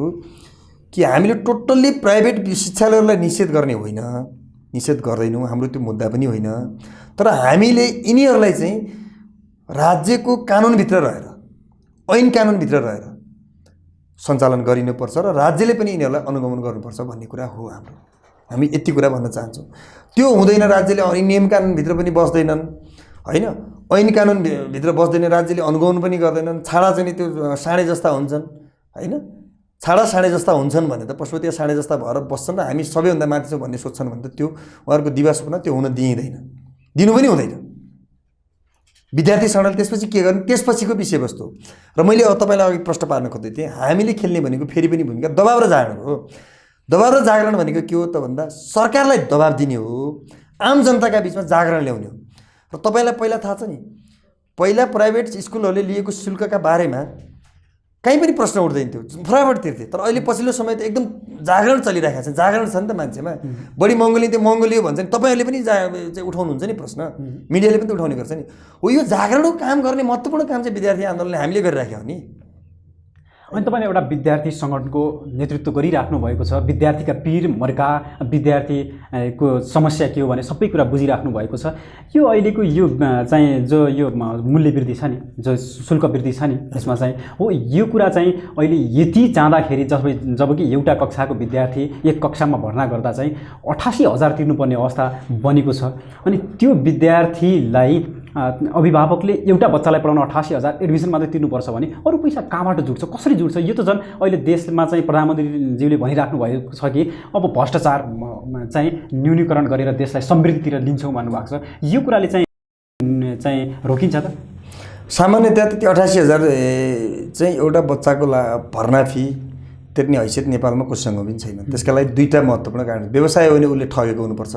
कि हामीले टोटल्ली प्राइभेट शिक्षालयहरूलाई निषेध गर्ने होइन, निषेध गर्दैनौँ, हाम्रो त्यो मुद्दा पनि होइन। तर हामीले यिनीहरूलाई चाहिँ राज्यको कानुनभित्र रहेर, ऐन कानुनभित्र रहेर सञ्चालन गरिनुपर्छ र राज्यले पनि यिनीहरूलाई अनुगमन गर्नुपर्छ भन्ने कुरा हो हाम्रो। हामी यति कुरा भन्न चाहन्छौँ। त्यो हुँदैन, राज्यले नियम कानुनभित्र पनि बस्दैनन् होइन, ऐन कानुनभित्र बस्दैन, राज्यले अनुगमन पनि गर्दैनन्। छाडा चाहिँ त्यो साँडे जस्ता हुन्छन् होइन। छाडा साँडे जस्ता हुन्छन् भने त पशुपतिया साँडे जस्ता भएर बस्छन् र हामी सबैभन्दा माथि छौँ भन्ने सोच्छन् भने त त्यो उहाँहरूको दिवा सपना त्यो हुन दिइँदैन, दिनु पनि हुँदैन। विद्यार्थी सङ्गठनले त्यसपछि के गर्ने, त्यसपछिको विषयवस्तु र मैले अब तपाईँलाई अघि प्रश्न पार्न खोज्दै थिएँ। हामीले खेल्ने भनेको फेरि पनि भूमिका दबाव र जागरण हो। दबाव र जागरण भनेको के हो त भन्दा सरकारलाई दबाब दिने हो, आम जनताका बिचमा जागरण ल्याउने हो। र तपाईँलाई पहिला थाहा छ नि, पहिला प्राइभेट स्कुलहरूले लिएको शुल्कका बारेमा कहीँ पनि प्रश्न उठ्दैन थियो, फटाफट तिर्थे। तर अहिले पछिल्लो समय त एकदम जागरण चलिरहेको छ, जागरण छ नि त मान्छेमा। बढी महँगो लिन्थ्यो, महँगो लियो भन्छ नि, तपाईँहरूले पनि चाहिँ उठाउनुहुन्छ नि प्रश्न, मिडियाले पनि त उठाउने गर्छ नि। हो, यो जागरणको काम गर्ने महत्त्वपूर्ण काम चाहिँ विद्यार्थी आन्दोलनले हामीले गरिराख्यो हो नि।
अनि तपाईँले एउटा विद्यार्थी सङ्गठनको नेतृत्व गरिराख्नु भएको छ, विद्यार्थीका पीर मर्का, विद्यार्थीको समस्या के हो भने सबै कुरा बुझिराख्नु भएको छ। यो अहिलेको यो चाहिँ जो यो मूल्य वृद्धि छ नि, जो शुल्क वृद्धि छ नि, यसमा चाहिँ हो यो कुरा चाहिँ अहिले यति जाँदाखेरि जबकि एउटा कक्षाको विद्यार्थी एक कक्षामा भर्ना गर्दा चाहिँ 88,000 तिर्नुपर्ने अवस्था बनेको छ। अनि त्यो विद्यार्थीलाई अभिभावकले एउटा बच्चालाई पढाउन 88,000 एडमिसन मात्रै तिर्नुपर्छ भने अरू पैसा कहाँबाट जुट्छ, कसरी जुट्छ? यो त झन् अहिले देशमा चाहिँ प्रधानमन्त्रीज्यूले भनिराख्नु भएको छ कि अब भ्रष्टाचार चाहिँ न्यूनीकरण गरेर देशलाई समृद्धितिर लिन्छौँ भन्नुभएको छ। यो कुराले चाहिँ रोकिन्छ त?
सामान्यतया त्यो 88,000 चाहिँ एउटा बच्चाको भर्ना फी तिर्ने हैसियत नेपालमा कोसँग पनि छैन। त्यसका लागि दुईवटा महत्त्वपूर्ण कारण। व्यवसाय हो भने उसले ठगेको हुनुपर्छ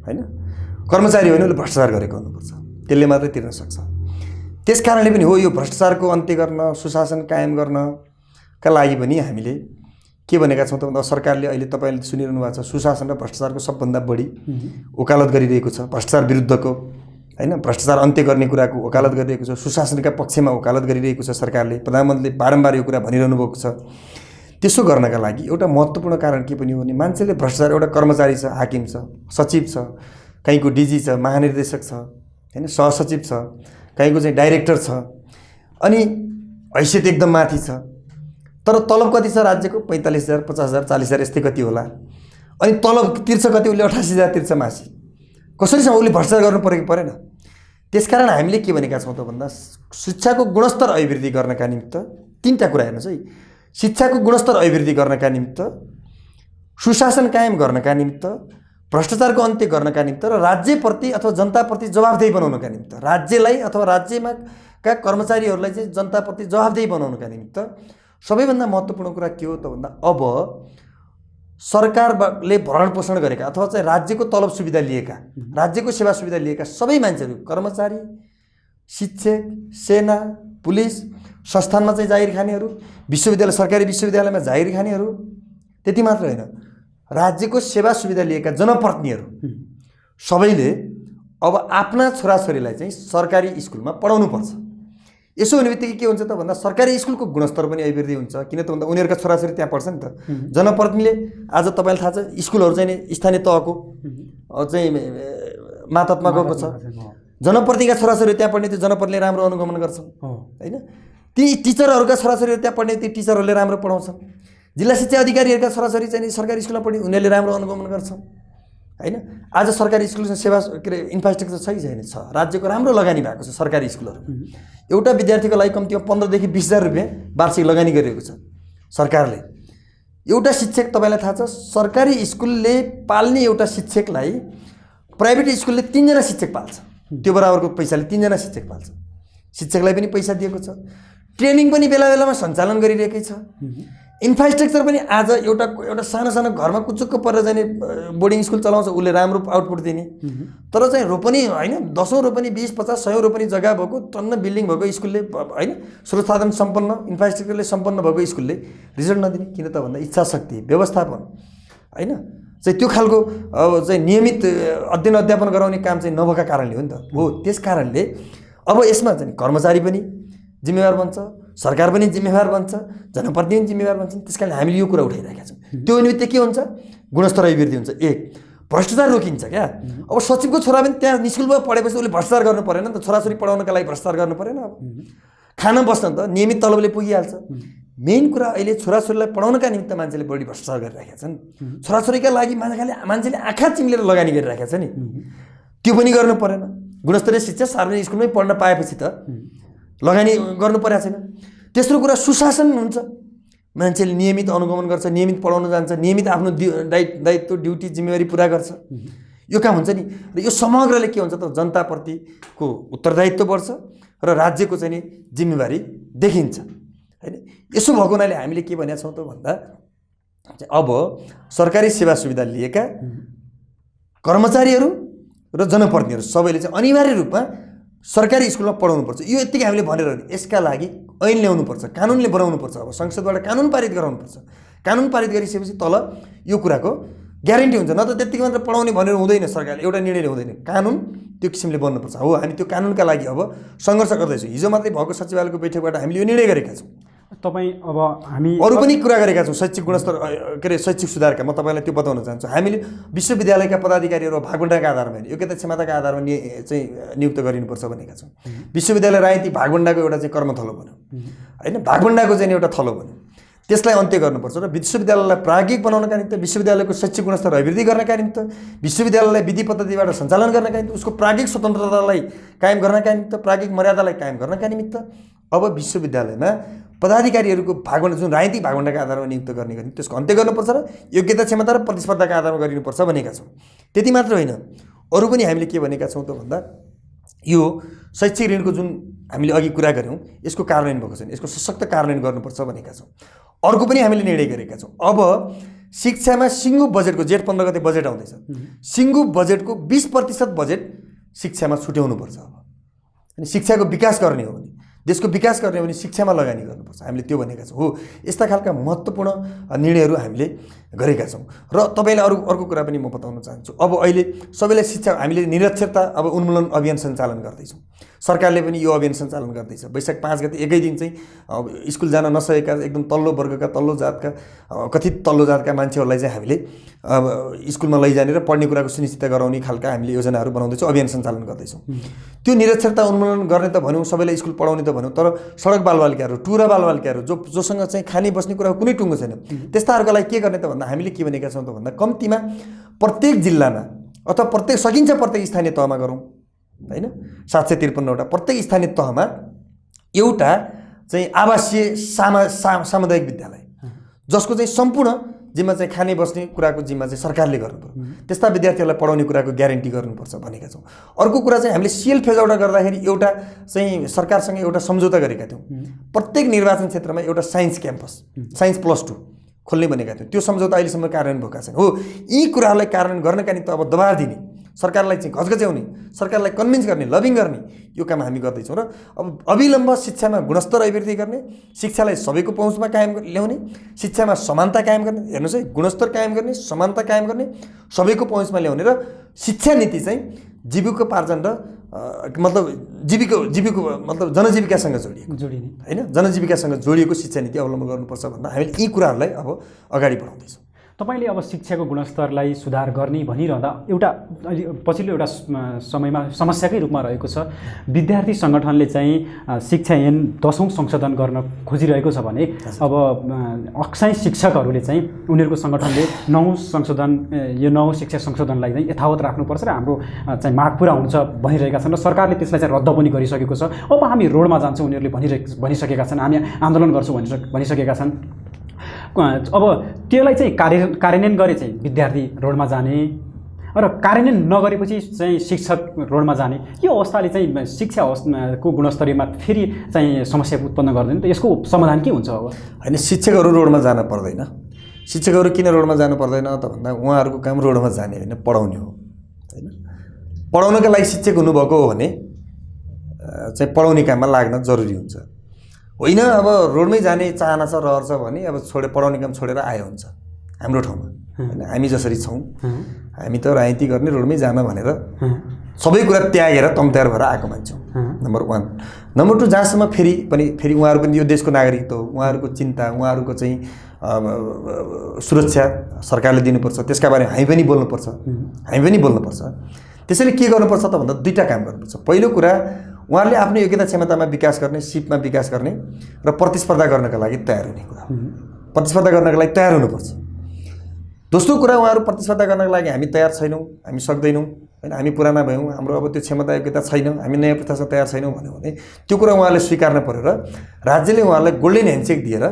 होइन, कर्मचारी हो भने उसले भ्रष्टाचार गरेको हुनुपर्छ, त्यसले मात्रै तिर्न सक्छ। त्यस कारणले पनि हो यो भ्रष्टाचारको अन्त्य गर्न, सुशासन कायम गर्नका लागि पनि हामीले के भनेका छौँ त भन्दा सरकारले अहिले तपाईँले सुनिरहनु भएको छ, सुशासन र भ्रष्टाचारको सबभन्दा बढी वकालत गरिरहेको छ। भ्रष्टाचार विरुद्धको होइन, भ्रष्टाचार अन्त्य गर्ने कुराको वकालत गरिरहेको छ, सुशासनका पक्षमा वकालत गरिरहेको छ सरकारले। प्रधानमन्त्रीले बारम्बार यो कुरा भनिरहनु भएको छ। त्यसो गर्नका लागि एउटा महत्त्वपूर्ण कारण के पनि हो भने मान्छेले भ्रष्टाचार, एउटा कर्मचारी छ, हाकिम छ, सचिव छ, कहीँको डिजी छ, महानिर्देशक छ होइन, सहसचिव छ, कहीँको चाहिँ डाइरेक्टर छ, अनि हैसियत एकदम माथि छ, तर तलब कति छ राज्यको? 45,000, 50,000, 40,000 यस्तै कति होला। अनि तलब तिर्छ कति? उसले 88,000 तिर्छ मासिक। कसरीसँग उसले भ्रष्टाचार गर्नु पऱ्यो कि परेन? त्यसकारण हामीले के भनेका छौँ त भन्दा शिक्षाको गुणस्तर अभिवृद्धि गर्नका निमित्त तीनटा कुरा हेर्नुहोस् है। शिक्षाको गुणस्तर अभिवृद्धि गर्नका निमित्त, सुशासन कायम गर्नका निमित्त, भ्रष्टाचारको अन्त्य गर्नका निमित्त र राज्यप्रति अथवा जनताप्रति जवाफदेही बनाउनका निमित्त, राज्यलाई अथवा राज्यमा का कर्मचारीहरूलाई चाहिँ जनताप्रति जवाफदेही बनाउनका निमित्त सबैभन्दा महत्त्वपूर्ण कुरा के हो त भन्दा अब सरकारले भरण पोषण गरेका अथवा चाहिँ राज्यको तलब सुविधा लिएका, राज्यको सेवा सुविधा लिएका सबै मान्छेहरू, कर्मचारी, शिक्षक, सेना, पुलिस, संस्थानमा चाहिँ जागिर खानेहरू, विश्वविद्यालय, सरकारी विश्वविद्यालयमा जागिर खानेहरू, त्यति मात्र होइन, राज्यको सेवा सुविधा लिएका जनप्रतिनिधिहरू सबैले अब आफ्ना छोराछोरीलाई चाहिँ सरकारी स्कुलमा पढाउनुपर्छ। यसो हुने बित्तिकै के हुन्छ त भन्दा सरकारी स्कुलको गुणस्तर पनि अभिवृद्धि हुन्छ। किन त भन्दा उनीहरूका छोराछोरी त्यहाँ पढ्छ नि त। जनप्रतिनिधिले आज तपाईँलाई थाहा छ स्कुलहरू चाहिँ स्थानीय तहको चाहिँ मातहतमा गएको छ, जनप्रतिनिधिका छोराछोरी त्यहाँ पढ्ने, त्यो जनप्रतिनिधिले राम्रो अनुगमन गर्छन् होइन। ती टिचरहरूका छोराछोरीहरू त्यहाँ पढ्ने, ती टिचरहरूले राम्रो पढाउँछन्। जिल्ला शिक्षा अधिकारीहरूका छोराछोरी चाहिँ सरकारी स्कुलमा पढ्ने, उनीहरूले राम्रो अनुगमन गर्छन् होइन। आज सरकारी स्कुलमा सेवा के अरे इन्फ्रास्ट्रक्चर छ कि छैन? छ। राज्यको राम्रो लगानी भएको छ सरकारी स्कुलहरू। एउटा विद्यार्थीको लागि कम्तीमा 15,000 देखि 20,000 रुपियाँ वार्षिक लगानी गरिरहेको छ सरकारले। एउटा शिक्षक, तपाईँलाई थाहा छ सरकारी स्कुलले पाल्ने एउटा शिक्षकलाई प्राइभेट स्कुलले 3 जना शिक्षक पाल्छ। त्यो बराबरको पैसाले 3 जना शिक्षक पाल्छ। शिक्षकलाई पनि पैसा दिएको छ, ट्रेनिङ पनि बेला बेलामा सञ्चालन गरिरहेकै छ। इन्फ्रास्ट्रक्चर पनि आज एउटा सानो सानो घरमा कुचुक्क परेर जाने बोर्डिङ स्कुल चलाउँछ, उसले राम्रो आउटपुट दिने। तर चाहिँ रोपनी होइन, 10औँ रोपनी, 20, 50, 100 रोपनी जग्गा भएको टन्न बिल्डिङ भएको स्कुलले होइन, स्रोत साधन सम्पन्न, इन्फ्रास्ट्रक्चरले सम्पन्न भएको स्कुलले रिजल्ट नदिने। किन त भन्दा इच्छा शक्ति, व्यवस्थापन होइन चाहिँ त्यो खालको अब चाहिँ नियमित अध्ययन अध्यापन गराउने काम चाहिँ नभएका कारणले हो नि त। हो, त्यस कारणले अब यसमा चाहिँ कर्मचारी पनि जिम्मेवार बन्छ, सरकार पनि जिम्मेवार बन्छ, जनप्रतिनिधि जिम्मेवार बन्छन्। त्यस कारण हामीले यो कुरा उठाइरहेका छौँ। त्यो निमित्त के हुन्छ? गुणस्तर अभिवृद्धि हुन्छ। एक, भ्रष्टाचार रोकिन्छ क्या। अब सचिवको छोरा पनि त्यहाँ निस्कुलमा पढेपछि उसले भ्रष्टाचार गर्नु परेन नि त, छोराछोरी पढाउनका लागि भ्रष्टाचार गर्नु परेन। अब खान बस्न त नियमित तलबले पुगिहाल्छ। मेन कुरा अहिले छोराछोरीलाई पढाउनका निमित्त मान्छेले बढी भ्रष्टाचार गरिरहेका छन्। छोराछोरीका लागि मान्छेले आँखा चिम्लेर लगानी गरिरहेका छ नि, त्यो पनि गर्नु परेन। गुणस्तरीय शिक्षा सार्वजनिक स्कुलमै पढ्न पाएपछि त लगानी गर्नु परेको छैन। तेस्रो कुरा सुशासन हुन्छ, मान्छेले नियमित अनुगमन गर्छ, नियमित पढाउन जान्छ, नियमित आफ्नो दायित्व ड्युटी जिम्मेवारी पुरा गर्छ, यो काम हुन्छ नि। र यो समग्रले के हुन्छ त जनताप्रतिको उत्तरदायित्व बढ्छ र राज्यको चाहिँ नि जिम्मेवारी देखिन्छ होइन। यसो भएको हुनाले हामीले के भनेका छौँ त भन्दा अब सरकारी सेवा सुविधा लिएका कर्मचारीहरू र जनप्रतिनिधिहरू सबैले चाहिँ अनिवार्य रूपमा सरकारी स्कुलमा पढाउनुपर्छ, यो यत्तिकै हामीले भनेर हो। यसका लागि ऐन ल्याउनुपर्छ, कानुनले बनाउनुपर्छ। अब संसदबाट कानुन पारित गराउनुपर्छ। कानुन पारित गरिसकेपछि तल यो कुराको ग्यारेन्टी हुन्छ। न त त्यत्तिकै मात्र पढाउने भनेर हुँदैन, सरकारले एउटा निर्णय हुँदैन। कानुन त्यो किसिमले बन्नुपर्छ। हो, हामी त्यो कानुनका लागि अब सङ्घर्ष गर्दैछौँ। हिजो मात्रै भएको सचिवालयको बैठकबाट हामीले यो निर्णय गरेका छौँ।
तपाईँ अब हामी
अरू पनि कुरा गरेका छौँ, शैक्षिक गुणस्तर के अरे शैक्षिक सुधारका। म तपाईँलाई त्यो बताउन चाहन्छु। हामीले विश्वविद्यालयका पदाधिकारीहरू भागवण्डाका आधारमा होइन, योग्यता क्षमताका आधारमा चाहिँ नियुक्त गरिनुपर्छ भनेका छौँ। विश्वविद्यालय राजनीति भागवण्डाको एउटा चाहिँ कर्मथलो बन्यो होइन, भागवण्डाको चाहिँ एउटा थलो बन्यो। त्यसलाई अन्त्य गर्नुपर्छ र विश्वविद्यालयलाई प्राज्ञिक बनाउनका निम्ति, विश्वविद्यालयको शैक्षिक गुणस्तर अभिवृद्धि गर्नका निम्ति, विश्वविद्यालयलाई विधि पद्धतिबाट सञ्चालन गर्नका निम्ति, उसको प्राज्ञिक स्वतन्त्रतालाई कायम गर्नका निमित्त, प्राज्ञिक मर्यादालाई कायम गर्नका निमित्त अब विश्वविद्यालयमा पदाधिकारीहरूको भागवण्डा, जुन राजनीतिक भागवण्डाका आधारमा नियुक्त गर्ने गरी त्यसको अन्त्य गर्नुपर्छ र योग्यता क्षमता र प्रतिस्पर्धाका आधारमा गरिनुपर्छ भनेका छौँ। त्यति मात्र होइन, अरू पनि हामीले के भनेका छौँ त भन्दा यो शैक्षिक ऋणको जुन हामीले अघि कुरा गऱ्यौँ यसको कार्यान्वयन भएको छैन, यसको सशक्त कार्यान्वयन गर्नुपर्छ भनेका छौँ। अर्को पनि हामीले निर्णय गरेका छौँ। अब शिक्षामा सिङ्गो बजेटको जेठ 15 गते बजेट आउँदैछ, सिङ्गो बजेटको 20% बजेट शिक्षामा छुट्याउनुपर्छ। अब अनि शिक्षाको विकास गर्ने हो भने, देशको विकास गर्ने हो भने शिक्षामा लगानी गर्नुपर्छ। हामीले त्यो भनेका छौँ। हो, यस्ता खालका महत्त्वपूर्ण निर्णयहरू हामीले गरेका छौँ। र तपाईँलाई अर्को कुरा पनि म बताउन चाहन्छु। अब अहिले सबैलाई शिक्षा, हामीले निरक्षरता अब उन्मूलन अभियान सञ्चालन गर्दैछौँ। सरकारले पनि यो अभियान सञ्चालन गर्दैछ। वैशाख 5 गते एकै दिन चाहिँ अब स्कुल जान नसकेका एकदम तल्लो वर्गका, तल्लो जातका, कथित तल्लो जातका मान्छेहरूलाई चाहिँ हामीले अब स्कुलमा लैजाने र पढ्ने कुराको सुनिश्चित गराउने खालका हामीले योजनाहरू बनाउँदैछौँ, अभियान सञ्चालन गर्दैछौँ। त्यो निरक्षरता उन्मूलन गर्ने त भन्यौँ, सबैलाई स्कुल पढाउने त भन्यौँ, तर सडक बालबालिकाहरू, टुरा बालबालिकाहरू जोसँग चाहिँ खाने बस्ने कुराको कुनै टुङ्गो छैन, त्यस्ताहरूको लागि के गर्ने त भन्दा हामीले के भनेका छौँ त भन्दा कम्तीमा प्रत्येक जिल्लामा अथवा सकिन्छ प्रत्येक स्थानीय तहमा गरौँ होइन, 753वटा प्रत्येक स्थानीय तहमा एउटा चाहिँ आवासीय सामुदायिक विद्यालय, जसको चाहिँ सम्पूर्ण जिम्मा चाहिँ खाने बस्ने कुराको जिम्मा चाहिँ सरकारले गर्नुपर्छ। त्यस्ता विद्यार्थीहरूलाई पढाउने कुराको ग्यारेन्टी गर्नुपर्छ भनेका छौँ। अर्को कुरा चाहिँ हामीले सिएल फेज आउट गर्दाखेरि एउटा चाहिँ सरकारसँग एउटा सम्झौता गरेका थियौँ। प्रत्येक निर्वाचन क्षेत्रमा एउटा साइन्स क्याम्पस, साइन्स +2 खोल्ने भनेका थियौँ। त्यो सम्झौता अहिलेसम्म कार्यान्वयन भएको छैन। हो, यी कुराहरूलाई कार्यान्वयन गर्नका निम्ति अब दबाब दिने, सरकारलाई चाहिँ घचघच्याउने, सरकारलाई कन्भिन्स गर्ने, लबिङ गर्ने यो काम हामी गर्दैछौँ। र अब अविलम्ब शिक्षामा गुणस्तर अभिवृद्धि गर्ने, शिक्षालाई सबैको पहुँचमा कायम ल्याउने, शिक्षामा समानता कायम गर्ने, हेर्नुहोस् है, गुणस्तर कायम गर्ने, समानता कायम गर्ने, सबैको पहुँचमा ल्याउने र शिक्षा नीति चाहिँ जीविकोपार्जन र मतलब जीविको मतलब जनजीविकासँग जोडिने होइन, जनजीविकासँग जोडिएको शिक्षा नीति अवलम्बन गर्नुपर्छ भन्दा हामीले यी कुराहरूलाई अब अगाडि बढाउँदैछौँ।
तपाईँले अब शिक्षाको गुणस्तरलाई सुधार गर्ने भनिरहँदा एउटा पछिल्लो एउटा समयमा समस्याकै रूपमा रहेको छ, विद्यार्थी सङ्गठनले चाहिँ शिक्षा ऐन 10औं संशोधन गर्न खोजिरहेको छ भने अब अक्साई शिक्षकहरूले चाहिँ उनीहरूको सङ्गठनले 9औं संशोधन, यो 9औं शिक्षा संशोधनलाई चाहिँ यथावत राख्नुपर्छ र हाम्रो चाहिँ माग पुरा हुन्छ भनिरहेका छन् र सरकारले त्यसलाई चाहिँ रद्द पनि गरिसकेको छ। अब हामी रोडमा जान्छौँ उनीहरूले भनिसकेका छन्, हामी आन्दोलन गर्छौँ भनिसकेका छन्। अब त्यसलाई चाहिँ कार्यान्वयन गरे चाहिँ विद्यार्थी रोडमा जाने र कार्यान्वयन नगरेपछि चाहिँ शिक्षक रोडमा जाने, यो अवस्थाले चाहिँ शिक्षाको गुणस्तरमा फेरि चाहिँ समस्या उत्पन्न गर्दैन त? यसको समाधान के हुन्छ? अब
होइन, शिक्षकहरू रोडमा जान पर्दैन। शिक्षकहरू किन रोडमा जानु पर्दैन त भन्दा उहाँहरूको काम रोडमा जाने होइन, पढाउने हो होइन। पढाउनका लागि शिक्षक हुनुभएको हो भने चाहिँ पढाउने काममा लाग्न जरुरी हुन्छ होइन। अब रोडमै जाने चाहना छ, रहर छ भने अब पढाउने काम छोडेर आयो हुन्छ हाम्रो ठाउँमा होइन। हामी जसरी छौँ, हामी त राजनीति गर्ने रोडमै जान भनेर सबै कुरा त्यागेर तम्तयार भएर आएको मान्छौँ, नम्बर 1। नम्बर 2, जहाँसम्म फेरि उहाँहरू पनि यो देशको नागरिक त हो, उहाँहरूको चिन्ता, उहाँहरूको चाहिँ सुरक्षा सरकारले दिनुपर्छ, त्यसका बारेमा हामी पनि बोल्नुपर्छ। त्यसैले के गर्नुपर्छ त भन्दा दुईवटा काम गर्नुपर्छ। पहिलो कुरा, उहाँहरूले आफ्नो योग्यता क्षमतामा विकास गर्ने, सिपमा विकास गर्ने र प्रतिस्पर्धा गर्नका लागि तयार हुने कुरा, प्रतिस्पर्धा गर्नका लागि तयार हुनुपर्छ। दोस्रो कुरा, उहाँहरू प्रतिस्पर्धा गर्नका लागि हामी तयार छैनौँ, हामी सक्दैनौँ होइन, हामी पुराना भयौँ, हाम्रो अब त्यो क्षमता योग्यता छैन, हामी नयाँ पुस्तासँग तयार छैनौँ भन्यो भने त्यो कुरा उहाँहरूले स्वीकार्न पर्यो र राज्यले उहाँहरूलाई गोल्डन ह्यान्डसेक दिएर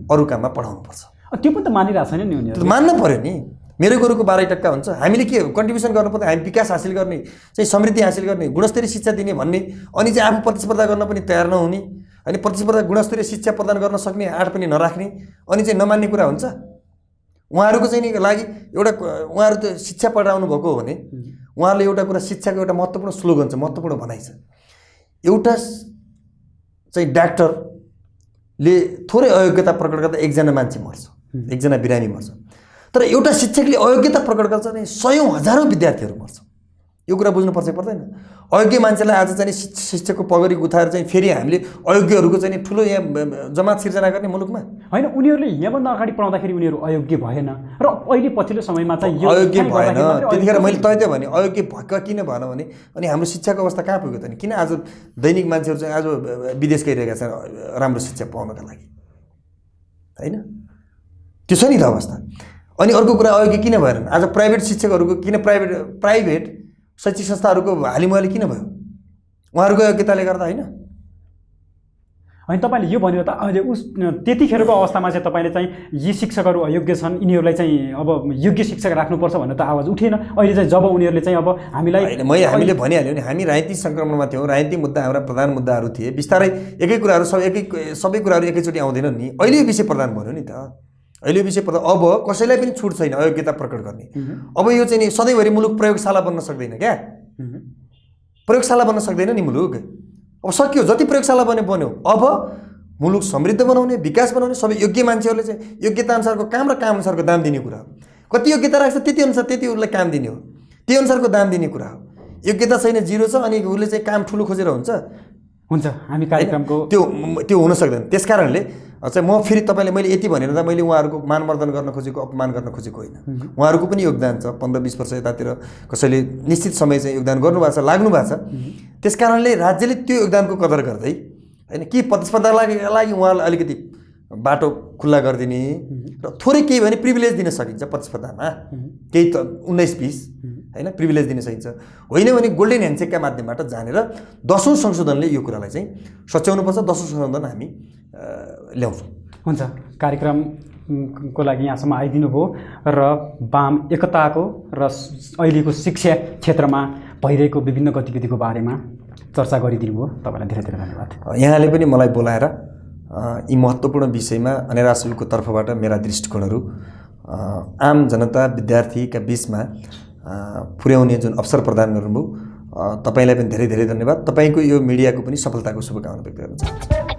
अरू काममा पठाउनुपर्छ।
त्यो पनि त मानिरहेको छैन नि उनीहरू।
मान्नु पर्यो नि, मेरो गोरुको 12% हुन्छ। हामीले के कन्ट्रिब्युसन गर्नुपर्छ, हामी विकास हासिल गर्ने, चाहिँ समृद्धि हासिल गर्ने, गुणस्तरीय शिक्षा दिने भन्ने, अनि चाहिँ आफू प्रतिस्पर्धा गर्न पनि तयार नहुने, अनि प्रतिस्पर्धा गुणस्तरीय शिक्षा प्रदान गर्न सक्ने आँट पनि नराख्ने, अनि चाहिँ नमान्ने कुरा हुन्छ। उहाँहरूको चाहिँ लागि एउटा, उहाँहरू त शिक्षा पढाउनु भएको हो भने उहाँहरूले एउटा कुरा, शिक्षाको एउटा महत्त्वपूर्ण स्लोगन छ, महत्त्वपूर्ण भनाइ छ, एउटा चाहिँ डाक्टरले थोरै अयोग्यता प्रकट गर्दा एकजना मान्छे मर्छ, एकजना बिरामी मर्छ। तर एउटा शिक्षकले अयोग्यता प्रकट गर्छ भने सयौँ हजारौँ विद्यार्थीहरू मर्छ। यो कुरा बुझ्नुपर्छ पर्दैन? अयोग्य मान्छेलाई आज चाहिँ शिक्षकको पगडी गुथाएर चाहिँ फेरि हामीले अयोग्यहरूको चाहिँ ठुलो यहाँ जमात सिर्जना गर्ने मुलुकमा
होइन। उनीहरूले यहाँभन्दा अगाडि पढाउँदाखेरि उनीहरू अयोग्य भएन र अहिले पछिल्लो समयमा चाहिँ यो
अयोग्य भएन। त्यतिखेर मैले तै भने अयोग्य भएका किन भएन भने अनि हाम्रो शिक्षाको अवस्था कहाँ पुग्यो त नि? किन आज दैनिक मान्छेहरू चाहिँ आज विदेश गइरहेका छन् राम्रो शिक्षा पाउनका लागि, होइन? त्यो छ नि त अवस्था। अनि अर्को कुरा अयोग्य किन भएन? आज प्राइभेट शिक्षकहरूको किन प्राइभेट शैक्षिक संस्थाहरूको हालिमुहाली किन भयो? उहाँहरूको योग्यताले गर्दा होइन?
होइन, तपाईँले यो भन्यो त अहिले त्यतिखेरको अवस्थामा चाहिँ तपाईँले चाहिँ यी शिक्षकहरू अयोग्य छन्, यिनीहरूलाई चाहिँ अब योग्य शिक्षक राख्नुपर्छ भनेर त आवाज उठेन। अहिले चाहिँ जब उनीहरूले चाहिँ अब हामीलाई
हामीले भनिहाल्यो नि, हामी राजनीतिक सङ्क्रमणमा थियौँ, राजनीतिक मुद्दा हाम्रा प्रधान मुद्दाहरू थिए। बिस्तारै एकै कुराहरू सबै कुराहरू एकैचोटि आउँदैनन् नि। अहिले यो विषय प्रधान भन्यो नि त, अहिले यो विषय प्रधान। अब कसैलाई पनि छुट छैन अयोग्यता प्रकट गर्ने। अब यो चाहिँ नि सधैँभरि मुलुक प्रयोगशाला बन्न सक्दैन क्या, प्रयोगशाला बन्न सक्दैन नि मुलुक। अब सक्यो, जति प्रयोगशाला बन्यो। अब मुलुक समृद्ध बनाउने, विकास बनाउने, सबै योग्य मान्छेहरूले चाहिँ योग्यता अनुसारको काम र काम अनुसारको दाम दिने कुरा हो। कति योग्यता राख्छ त्यति अनुसार त्यति उसलाई काम दिने हो, त्यही अनुसारको दाम दिने कुरा हो। योग्यता छैन, जिरो छ, अनि उसले चाहिँ काम ठुलो खोजेर हुन्छ
हामी कार्यक्रमको
त्यो हुन सक्दैन। त्यस कारणले चाहिँ म फेरि तपाईँले मैले यति भनेर त मैले उहाँहरूको मानमर्दन गर्न खोजेको, अपमान गर्न खोजेको होइन। उहाँहरूको पनि योगदान छ। 15-20 वर्ष यतातिर कसैले निश्चित समय चाहिँ योगदान गर्नुभएको छ, लाग्नु भएको छ। त्यस कारणले राज्यले त्यो योगदानको कदर गर्दै होइन कि प्रतिस्पर्धालाई उहाँलाई अलिकति बाटो खुल्ला गरिदिने र थोरै केही भने प्रिभिलेज दिन सकिन्छ प्रतिस्पर्धामा, केही त 19-20 होइन प्रिभिलेज दिन सकिन्छ। होइन भने गोल्डन ह्यान्डसेकका माध्यमबाट जानेर 10औँ संशोधनले यो कुरालाई चाहिँ सच्याउनुपर्छ। 10औँ संशोधन हामी ल्याउँछौँ।
हुन्छ, कार्यक्रमको लागि यहाँसम्म आइदिनु भयो र वाम एकताको र अहिलेको शिक्षा क्षेत्रमा भइरहेको विभिन्न गतिविधिको बारेमा चर्चा गरिदिनु भयो। तपाईँलाई धेरै धेरै धन्यवाद।
यहाँले पनि मलाई बोलाएर यी महत्त्वपूर्ण विषयमा अनेरासुलको तर्फबाट मेरा दृष्टिकोणहरू आम जनता विद्यार्थीका बिचमा पुर्याउने जुन अवसर प्रदान गर्नुभयो, तपाईँलाई पनि धेरै धेरै धन्यवाद। तपाईँको यो मिडियाको पनि सफलताको शुभकामना व्यक्त गर्न चाहन्छु।